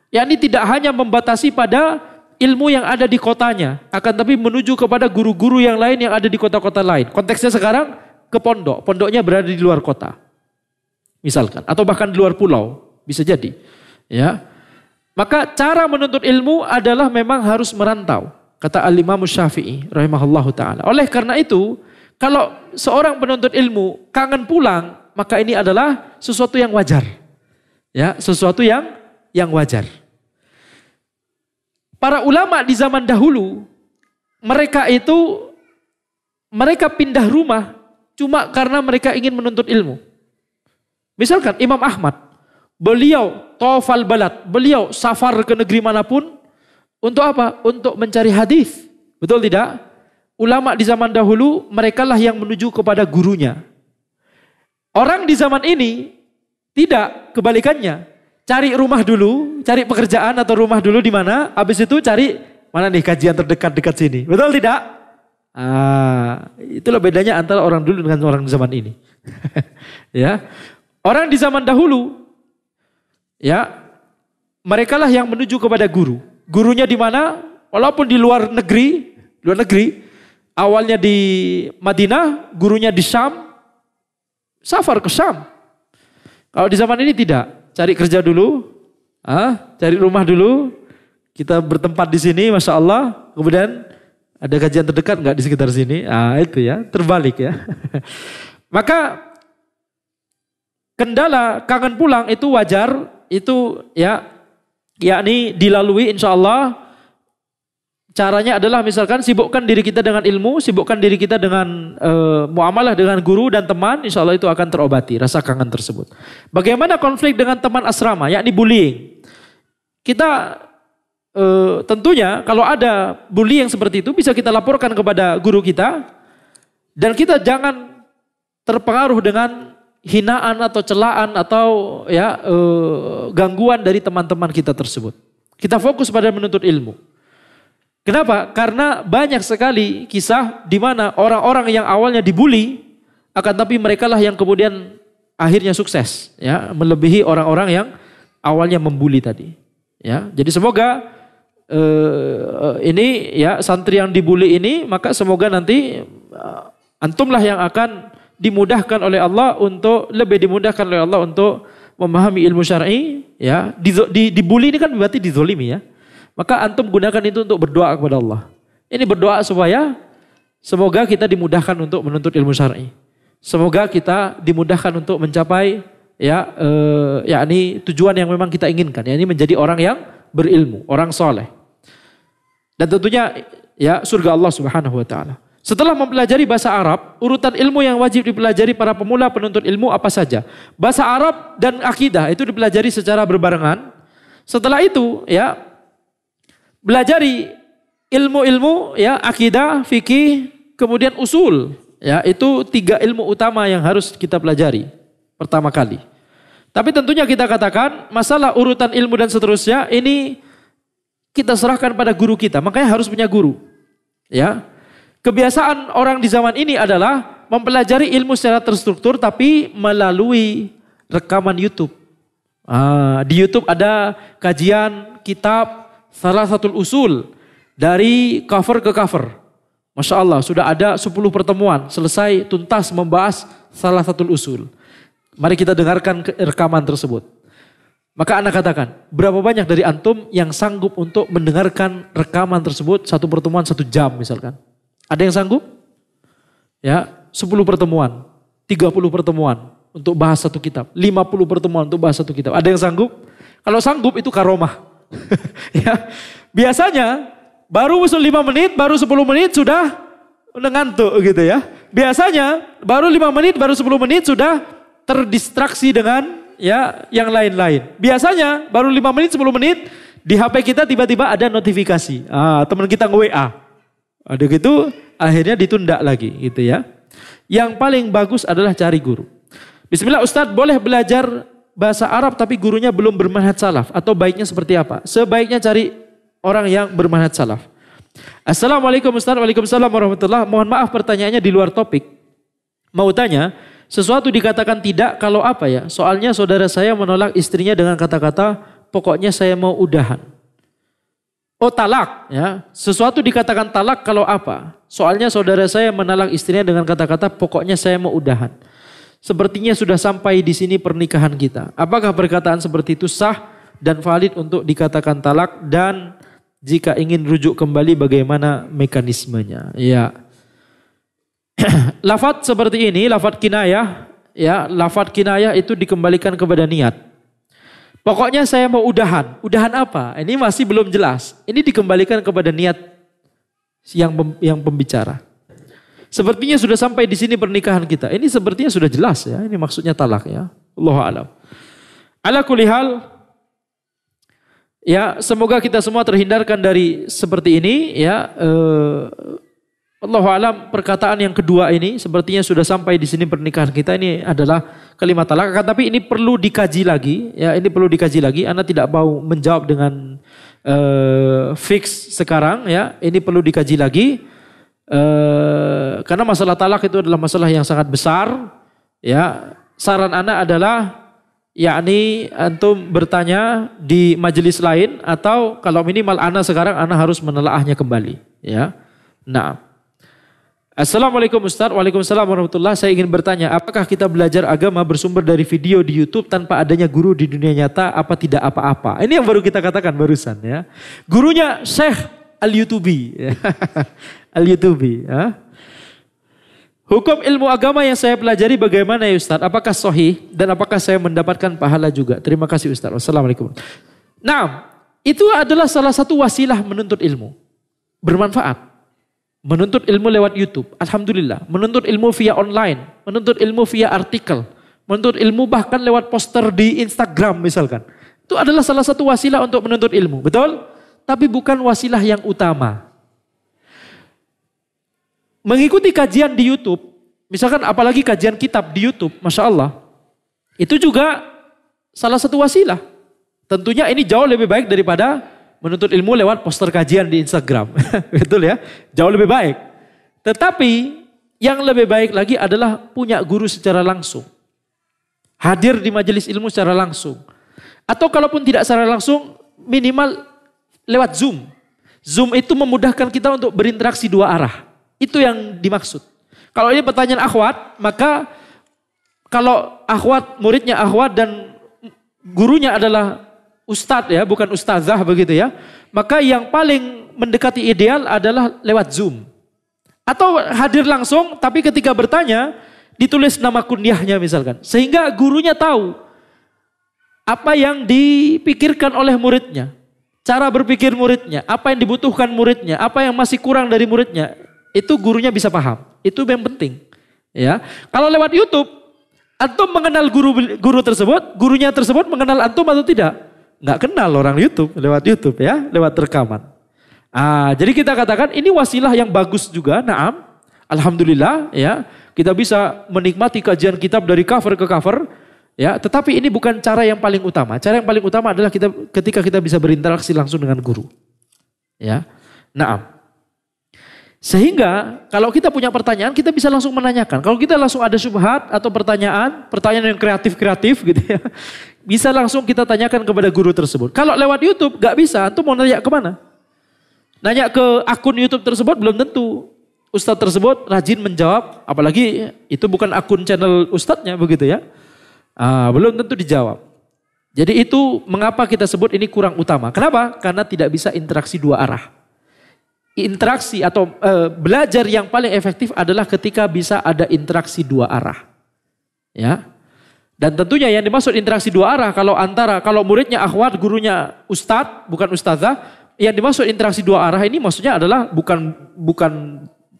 Yakni tidak hanya membatasi pada ilmu yang ada di kotanya, akan tapi menuju kepada guru-guru yang lain yang ada di kota-kota lain. Konteksnya sekarang ke pondok, pondoknya berada di luar kota, misalkan, atau bahkan di luar pulau, bisa jadi. Ya, maka cara menuntut ilmu adalah memang harus merantau, kata Al-Imam Syafi'i rahimahullahu taala. Oleh karena itu, kalau seorang penuntut ilmu kangen pulang, maka ini adalah sesuatu yang wajar. Ya, sesuatu yang wajar. Para ulama di zaman dahulu, mereka pindah rumah cuma karena mereka ingin menuntut ilmu. Misalkan Imam Ahmad, beliau tawafal balad, beliau safar ke negeri manapun untuk apa? Untuk mencari hadis. Betul tidak? Ulama di zaman dahulu merekalah yang menuju kepada gurunya. Orang di zaman ini tidak, kebalikannya. Cari rumah dulu, cari pekerjaan atau rumah dulu di mana, habis itu cari mana nih kajian terdekat dekat sini. Betul tidak? Itulah bedanya antara orang dulu dengan orang di zaman ini. Ya. Orang di zaman dahulu ya, merekalah yang menuju kepada guru. Gurunya di mana? Walaupun di luar negeri, awalnya di Madinah, gurunya di Syam, safar ke Syam. Kalau di zaman ini tidak. Cari kerja dulu, cari rumah dulu, kita bertempat di sini, Masya Allah, kemudian ada kajian terdekat nggak di sekitar sini? Itu ya, terbalik ya. Maka kendala kangen pulang itu wajar, itu ya, yakni dilalui insya Allah. Caranya adalah misalkan sibukkan diri kita dengan ilmu, sibukkan diri kita dengan muamalah dengan guru dan teman, insya Allah itu akan terobati rasa kangen tersebut. Bagaimana konflik dengan teman asrama, yakni bullying. Kita tentunya kalau ada bullying seperti itu bisa kita laporkan kepada guru kita, dan kita jangan terpengaruh dengan hinaan atau celaan atau ya gangguan dari teman-teman kita tersebut. Kita fokus pada menuntut ilmu. Kenapa? Karena banyak sekali kisah di mana orang-orang yang awalnya dibully, akan tapi merekalah yang kemudian akhirnya sukses, ya, melebihi orang-orang yang awalnya membuli tadi. Ya, jadi semoga ini ya santri yang dibully ini, maka semoga nanti antumlah yang akan dimudahkan oleh Allah untuk lebih dimudahkan oleh Allah untuk memahami ilmu syar'i. Ya, dibully ini kan berarti dizolimi ya. Maka antum gunakan itu untuk berdoa kepada Allah. Ini berdoa supaya semoga kita dimudahkan untuk menuntut ilmu syar'i. Semoga kita dimudahkan untuk mencapai ya yakni tujuan yang memang kita inginkan, yakni menjadi orang yang berilmu, orang soleh. Dan tentunya ya surga Allah Subhanahu wa taala. Setelah mempelajari bahasa Arab, urutan ilmu yang wajib dipelajari para pemula penuntut ilmu apa saja? Bahasa Arab dan akidah itu dipelajari secara berbarengan. Setelah itu ya belajari ilmu-ilmu ya akidah, fikih, kemudian usul. Ya, itu 3 ilmu utama yang harus kita pelajari pertama kali. Tapi tentunya kita katakan masalah urutan ilmu dan seterusnya ini kita serahkan pada guru kita. Makanya harus punya guru. Ya. Kebiasaan orang di zaman ini adalah mempelajari ilmu secara terstruktur tapi melalui rekaman YouTube. Di YouTube ada kajian kitab Salasatul Usul dari cover ke cover. Masya Allah sudah ada 10 pertemuan selesai tuntas membahas Salasatul Usul. Mari kita dengarkan rekaman tersebut. Maka anak katakan, berapa banyak dari antum yang sanggup untuk mendengarkan rekaman tersebut satu pertemuan 1 jam misalkan? Ada yang sanggup? Ya, 10 pertemuan, 30 pertemuan untuk bahas satu kitab, 50 pertemuan untuk bahas satu kitab. Ada yang sanggup? Kalau sanggup itu karomah. Ya, biasanya baru 5 menit, baru 10 menit sudah ngantuk gitu ya. Biasanya baru 5 menit, baru 10 menit sudah terdistraksi dengan ya yang lain-lain. Biasanya baru 5 menit, 10 menit di HP kita tiba-tiba ada notifikasi. Teman kita nge-WA. Ada gitu akhirnya ditunda lagi gitu ya. Yang paling bagus adalah cari guru. Bismillah Ustadz, boleh belajar bahasa Arab tapi gurunya belum bermanhaj salaf atau baiknya seperti apa? Sebaiknya cari orang yang bermanhaj salaf. Assalamualaikum Ustaz. Waalaikumsalam warahmatullahi. Mohon maaf pertanyaannya di luar topik. Mau tanya, sesuatu dikatakan tidak kalau apa ya? Soalnya saudara saya menolak istrinya dengan kata-kata pokoknya saya mau udahan. Oh talak ya. Sesuatu dikatakan talak kalau apa? Soalnya saudara saya menolak istrinya dengan kata-kata pokoknya saya mau udahan. Sepertinya sudah sampai di sini pernikahan kita. Apakah perkataan seperti itu sah dan valid untuk dikatakan talak, dan jika ingin rujuk kembali bagaimana mekanismenya? Ya. Lafadz seperti ini, lafadz kinayah, ya, lafadz kinayah itu dikembalikan kepada niat. Pokoknya saya mau udahan. Udahan apa? Ini masih belum jelas. Ini dikembalikan kepada niat yang pembicara. Sepertinya sudah sampai di sini pernikahan kita. Ini sepertinya sudah jelas ya. Ini maksudnya talak ya. Allahu a'lam. Ala kulli hal, ya semoga kita semua terhindarkan dari seperti ini ya. Allahu alam, perkataan yang kedua ini sepertinya sudah sampai di sini pernikahan kita ini adalah kalimat talak, tapi ini perlu dikaji lagi ya, ini perlu dikaji lagi. Ana tidak mau menjawab dengan fix sekarang ya, ini perlu dikaji lagi. Karena masalah talak itu adalah masalah yang sangat besar ya. Saran ana adalah yakni antum bertanya di majelis lain, atau kalau minimal ana sekarang ana harus menelaahnya kembali ya. Nah, Assalamualaikum Ustaz. Waalaikumsalam warahmatullahi. Saya ingin bertanya, apakah kita belajar agama bersumber dari video di YouTube tanpa adanya guru di dunia nyata, apa tidak apa-apa? Ini yang baru kita katakan barusan ya. Gurunya Syekh Al-Yutubi. Al-Yutubi ya. Hukum ilmu agama yang saya pelajari bagaimana ya Ustaz? Apakah sahih dan apakah saya mendapatkan pahala juga? Terima kasih Ustaz. Wassalamualaikum. Nah, itu adalah salah satu wasilah menuntut ilmu. Bermanfaat. Menuntut ilmu lewat YouTube. Alhamdulillah. Menuntut ilmu via online. Menuntut ilmu via artikel. Menuntut ilmu bahkan lewat poster di Instagram misalkan. Itu adalah salah satu wasilah untuk menuntut ilmu. Betul? Tapi bukan wasilah yang utama. Mengikuti kajian di YouTube, misalkan apalagi kajian kitab di YouTube, Masya Allah, itu juga salah satu wasilah. Tentunya ini jauh lebih baik daripada menuntut ilmu lewat poster kajian di Instagram. Betul ya? Jauh lebih baik. Tetapi yang lebih baik lagi adalah punya guru secara langsung. Hadir di majelis ilmu secara langsung. Atau kalaupun tidak secara langsung, minimal lewat Zoom. Zoom itu memudahkan kita untuk berinteraksi dua arah. Itu yang dimaksud. Kalau ini pertanyaan akhwat, maka kalau akhwat, muridnya akhwat dan gurunya adalah ustadz ya, bukan ustazah begitu ya. Maka yang paling mendekati ideal adalah lewat Zoom. Atau hadir langsung, tapi ketika bertanya, ditulis nama kunyahnya misalkan. Sehingga gurunya tahu apa yang dipikirkan oleh muridnya. Cara berpikir muridnya, apa yang dibutuhkan muridnya, apa yang masih kurang dari muridnya. Itu gurunya bisa paham. Itu yang penting. Ya, kalau lewat YouTube, antum mengenal guru tersebut, gurunya tersebut mengenal antum atau tidak? Nggak kenal orang YouTube lewat YouTube ya, lewat rekaman. Jadi kita katakan ini wasilah yang bagus juga. Naam, alhamdulillah ya, kita bisa menikmati kajian kitab dari cover ke cover. Ya, tetapi ini bukan cara yang paling utama. Cara yang paling utama adalah ketika kita bisa berinteraksi langsung dengan guru. Ya, naam. Sehingga kalau kita punya pertanyaan kita bisa langsung menanyakan. Kalau kita langsung ada syubhat atau pertanyaan yang kreatif gitu ya, bisa langsung kita tanyakan kepada guru tersebut. Kalau lewat YouTube gak bisa, antum mau nanya kemana? Nanya ke akun YouTube tersebut belum tentu ustadz tersebut rajin menjawab, apalagi itu bukan akun channel ustadznya begitu ya. Belum tentu dijawab. Jadi itu mengapa kita sebut ini kurang utama. Kenapa? Karena tidak bisa interaksi dua arah. Interaksi atau belajar yang paling efektif adalah ketika bisa ada interaksi dua arah. Ya. Dan tentunya yang dimaksud interaksi dua arah kalau muridnya akhwat, gurunya ustadz, bukan ustazah, yang dimaksud interaksi dua arah ini maksudnya adalah bukan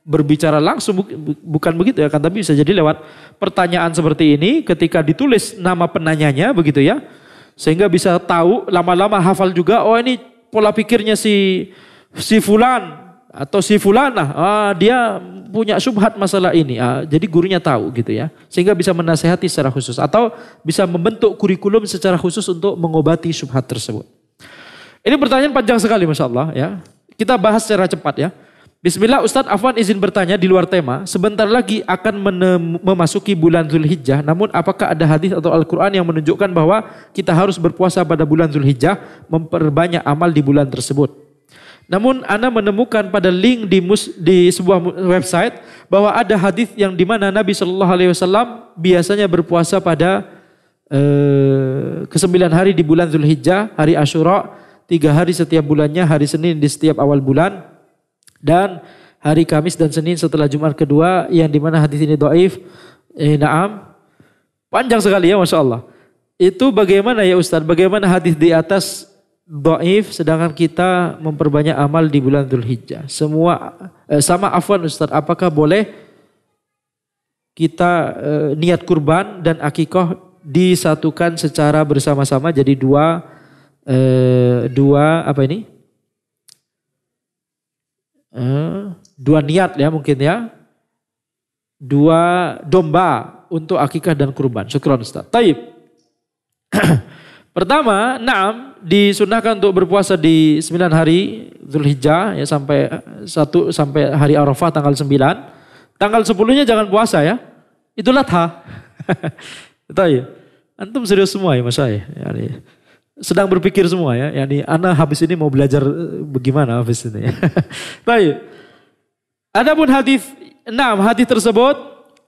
berbicara langsung, bukan begitu ya, kan, tapi bisa jadi lewat pertanyaan seperti ini ketika ditulis nama penanyanya begitu ya. Sehingga bisa tahu lama-lama hafal juga, oh ini pola pikirnya si fulan atau si fulanah, dia punya syubhat masalah ini. Jadi gurunya tahu gitu ya. Sehingga bisa menasehati secara khusus atau bisa membentuk kurikulum secara khusus untuk mengobati syubhat tersebut. Ini pertanyaan panjang sekali Masya Allah ya. Kita bahas secara cepat ya. Bismillah, Ustadz Afwan izin bertanya di luar tema. Sebentar lagi akan memasuki bulan Zulhijjah. Namun apakah ada hadis atau Al-Quran yang menunjukkan bahwa kita harus berpuasa pada bulan Zulhijjah, memperbanyak amal di bulan tersebut? Namun Ana menemukan pada link di sebuah website bahwa ada hadis yang dimana Nabi SAW biasanya berpuasa pada ke-9 hari di bulan Zulhijjah, hari Asyura, 3 hari setiap bulannya, hari Senin di setiap awal bulan, dan hari Kamis dan Senin setelah Jumat kedua, yang dimana hadis ini dhaif. Naam, panjang sekali ya Masya Allah. Itu bagaimana ya Ustaz? Bagaimana hadis di atas dhaif sedangkan kita memperbanyak amal di bulan Dzulhijjah? Sama Afwan Ustaz, apakah boleh kita niat kurban dan akikah disatukan secara bersama-sama jadi dua apa ini? Dua niat ya mungkin ya. Dua domba untuk akikah dan kurban. Syukran Ustaz. Taib. Pertama, disunahkan untuk berpuasa di 9 hari Zulhijjah ya sampai hari Arafah tanggal 9. Tanggal 10-nya jangan puasa ya. Itu latha. Taib. Antum serius semua ya Mas saya. Yani, sedang berpikir semua ya. Yani ana habis ini mau belajar bagaimana habis ini. Baik. Adapun hadis tersebut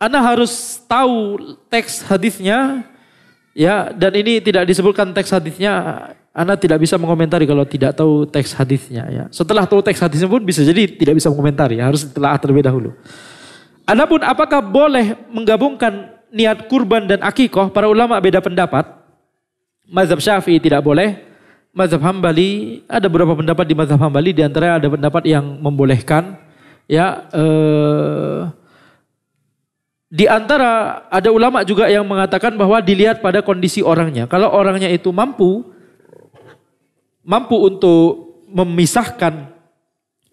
ana harus tahu teks hadisnya ya, dan ini tidak disebutkan teks hadisnya, ana tidak bisa mengomentari kalau tidak tahu teks hadisnya ya. Setelah tahu teks hadisnya pun bisa jadi tidak bisa mengomentari, harus ditelaah terlebih dahulu. Adapun apakah boleh menggabungkan niat kurban dan akikoh, para ulama beda pendapat. Mazhab Syafi'i tidak boleh, mazhab Hambali ada beberapa pendapat di mazhab Hambali, di antara ada pendapat yang membolehkan. Ya, di antara ada ulama juga yang mengatakan bahwa dilihat pada kondisi orangnya. Kalau orangnya itu mampu untuk memisahkan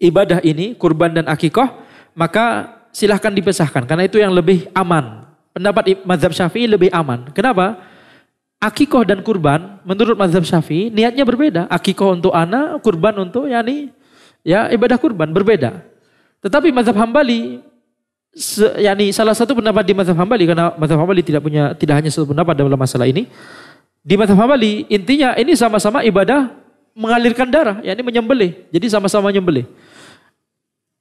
ibadah ini, kurban dan akikoh, maka silahkan dipisahkan. Karena itu yang lebih aman. Pendapat mazhab Syafi'i lebih aman. Kenapa? Akikoh dan kurban menurut mazhab Syafi'i niatnya berbeda. Akikoh untuk anak, kurban untuk ibadah kurban berbeda. Tetapi mazhab Hambali, salah satu pendapat di mazhab Hambali, karena mazhab Hambali tidak hanya satu pendapat dalam masalah ini. Di mazhab Hambali intinya ini sama-sama ibadah mengalirkan darah, yakni menyembelih. Jadi sama-sama menyembelih.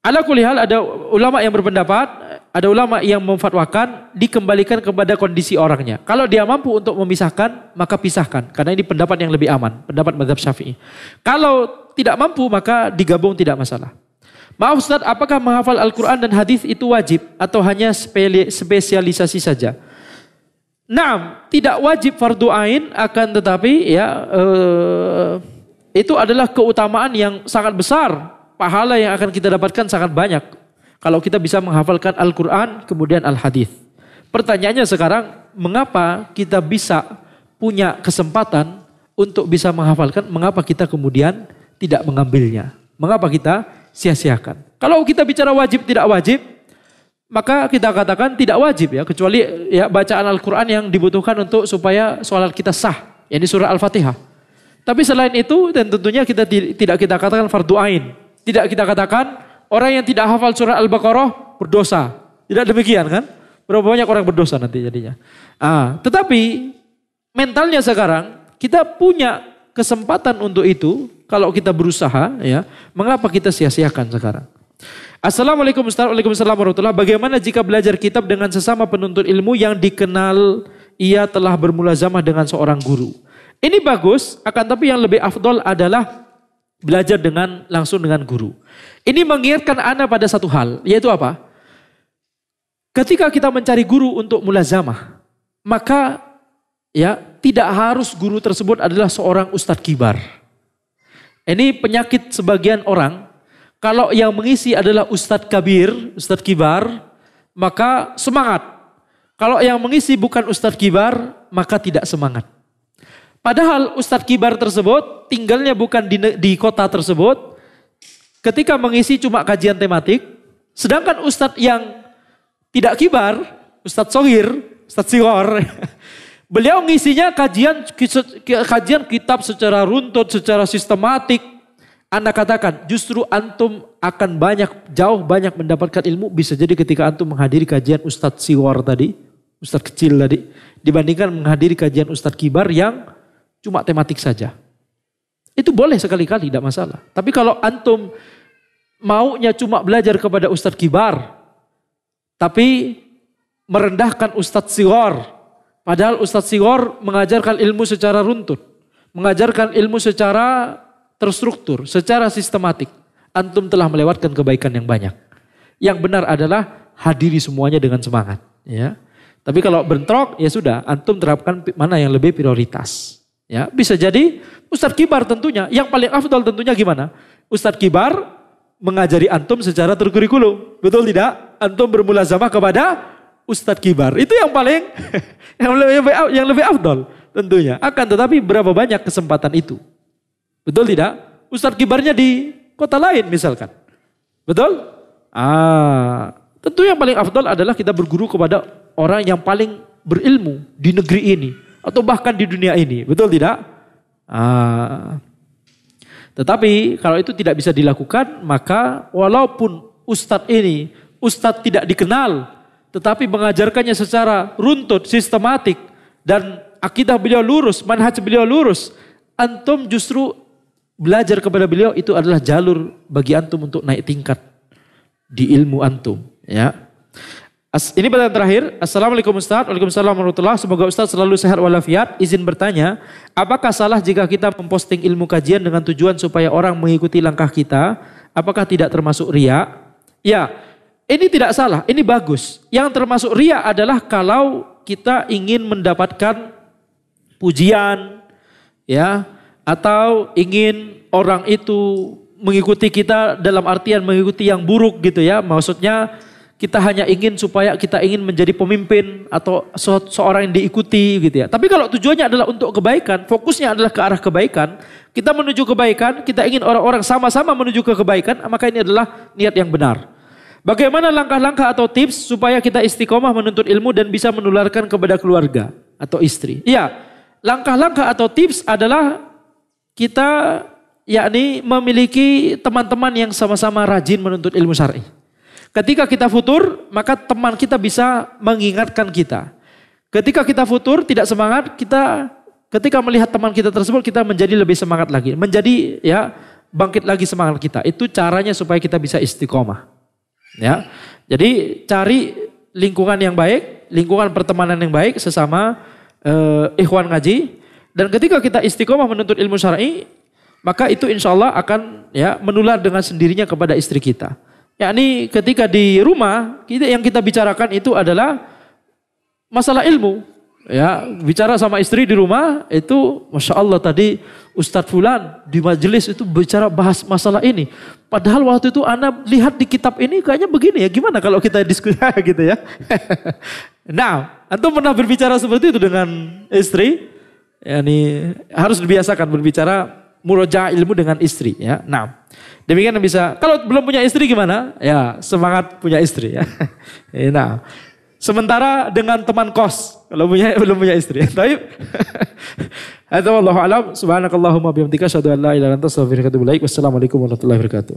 Ala kulli hal ada ulama yang berpendapat, ada ulama yang memfatwakan dikembalikan kepada kondisi orangnya. Kalau dia mampu untuk memisahkan, maka pisahkan. Karena ini pendapat yang lebih aman, pendapat mazhab Syafi'i. Kalau tidak mampu, maka digabung, tidak masalah. Maaf Ustaz, apakah menghafal Al-Quran dan hadis itu wajib atau hanya spesialisasi saja? Tidak wajib fardu ain, akan tetapi itu adalah keutamaan yang sangat besar. Pahala yang akan kita dapatkan sangat banyak kalau kita bisa menghafalkan Al-Quran kemudian Al-Hadis. Pertanyaannya sekarang, mengapa kita bisa punya kesempatan untuk bisa menghafalkan, mengapa kita kemudian tidak mengambilnya? Mengapa kita sia-siakan? Kalau kita bicara wajib tidak wajib, maka kita katakan tidak wajib ya, kecuali ya bacaan Al-Quran yang dibutuhkan untuk supaya sholat kita sah, yakni surah Al-Fatihah. Tapi selain itu, dan tentunya kita tidak kita katakan fardu ain. Tidak kita katakan orang yang tidak hafal surah Al-Baqarah berdosa. Tidak demikian kan? Berapa banyak orang berdosa nanti jadinya. Tetapi mentalnya sekarang kita punya kesempatan untuk itu. Kalau kita berusaha ya, mengapa kita sia-siakan sekarang? Assalamualaikum Ustaz. Waalaikumsalam warahmatullahi wabarakatuh. Bagaimana jika belajar kitab dengan sesama penuntut ilmu yang dikenal ia telah bermulazamah dengan seorang guru? Ini bagus, akan tapi yang lebih afdol adalah belajar langsung dengan guru. Ini mengingatkan Anda pada satu hal, yaitu apa? Ketika kita mencari guru untuk mulazamah, maka ya tidak harus guru tersebut adalah seorang ustadz kibar. Ini penyakit sebagian orang. Kalau yang mengisi adalah ustadz kabir, ustadz kibar, maka semangat. Kalau yang mengisi bukan ustadz kibar, maka tidak semangat. Padahal ustadz kibar tersebut tinggalnya bukan di kota tersebut. Ketika mengisi cuma kajian tematik. Sedangkan ustadz yang tidak kibar, ustadz sohir, ustadz siwar. Beliau ngisinya kajian kitab secara runtut, secara sistematik. Anda katakan justru antum akan jauh banyak mendapatkan ilmu. Bisa jadi ketika antum menghadiri kajian ustadz siwar tadi, ustadz kecil tadi. Dibandingkan menghadiri kajian ustadz kibar yang cuma tematik saja. Itu boleh sekali-kali, tidak masalah. Tapi kalau antum maunya cuma belajar kepada ustadz kibar, tapi merendahkan ustadz siwar, padahal ustadz siwar mengajarkan ilmu secara runtut, mengajarkan ilmu secara terstruktur, secara sistematik, antum telah melewatkan kebaikan yang banyak. Yang benar adalah hadiri semuanya dengan semangat. Ya. Tapi kalau bentrok, ya sudah, antum terapkan mana yang lebih prioritas. Ya, bisa jadi ustadz kibar tentunya, yang paling afdal tentunya gimana? Ustadz kibar mengajari antum secara terkurikulum, betul tidak? Antum bermulazamah kepada ustadz kibar. Itu yang paling yang lebih afdol tentunya. Akan tetapi berapa banyak kesempatan itu? Betul tidak? Ustadz kibarnya di kota lain misalkan. Betul? Tentu yang paling afdol adalah kita berguru kepada orang yang paling berilmu di negeri ini atau bahkan di dunia ini. Betul tidak? Tetapi kalau itu tidak bisa dilakukan, maka walaupun ustadz ini ustadz tidak dikenal, tetapi mengajarkannya secara runtut, sistematik, dan akidah beliau lurus, manhaj beliau lurus, antum justru belajar kepada beliau itu adalah jalur bagi antum untuk naik tingkat di ilmu antum. Ya. Ini pertanyaan terakhir. Assalamualaikum Ustaz. Waalaikumsalam warahmatullahi. Semoga Ustaz selalu sehat walafiat. Izin bertanya, apakah salah jika kita memposting ilmu kajian dengan tujuan supaya orang mengikuti langkah kita? Apakah tidak termasuk riya? Ya, ini tidak salah. Ini bagus. Yang termasuk riya adalah kalau kita ingin mendapatkan pujian, ya, atau ingin orang itu mengikuti kita dalam artian mengikuti yang buruk gitu ya. Maksudnya kita hanya ingin supaya kita ingin menjadi pemimpin atau seorang yang diikuti gitu ya. Tapi kalau tujuannya adalah untuk kebaikan, fokusnya adalah ke arah kebaikan, kita menuju kebaikan, kita ingin orang-orang sama-sama menuju ke kebaikan, maka ini adalah niat yang benar. Bagaimana langkah-langkah atau tips supaya kita istiqomah menuntut ilmu dan bisa menularkan kepada keluarga atau istri? Iya, langkah-langkah atau tips adalah kita yakni memiliki teman-teman yang sama-sama rajin menuntut ilmu syar'i. Ketika kita futur, maka teman kita bisa mengingatkan kita. Ketika kita futur tidak semangat, ketika melihat teman kita tersebut kita menjadi lebih semangat lagi, menjadi ya bangkit lagi semangat kita. Itu caranya supaya kita bisa istiqomah. Ya. Jadi cari lingkungan yang baik, lingkungan pertemanan yang baik sesama ikhwan ngaji, dan ketika kita istiqomah menuntut ilmu syar'i, maka itu insya Allah akan ya menular dengan sendirinya kepada istri kita. Yakni ketika di rumah yang kita bicarakan itu adalah masalah ilmu. Ya, bicara sama istri di rumah itu, masya Allah tadi Ustadz Fulan di majelis itu bicara bahas masalah ini. Padahal waktu itu ana lihat di kitab ini kayaknya begini ya. Gimana kalau kita diskusi gitu ya? Nah, antum pernah berbicara seperti itu dengan istri? Yani harus dibiasakan berbicara murojaah ilmu dengan istri ya. Nah, demikian yang bisa. Kalau belum punya istri gimana? Ya, semangat punya istri ya. Nah, sementara dengan teman kos kalau belum punya istri. Baik. Wallahu a'lam. Subhanakallahumma bihamdika asyhadu an la ilaha illa anta astaghfiruka wa atubu ilaik. Wassalamualaikum warahmatullahi wabarakatuh.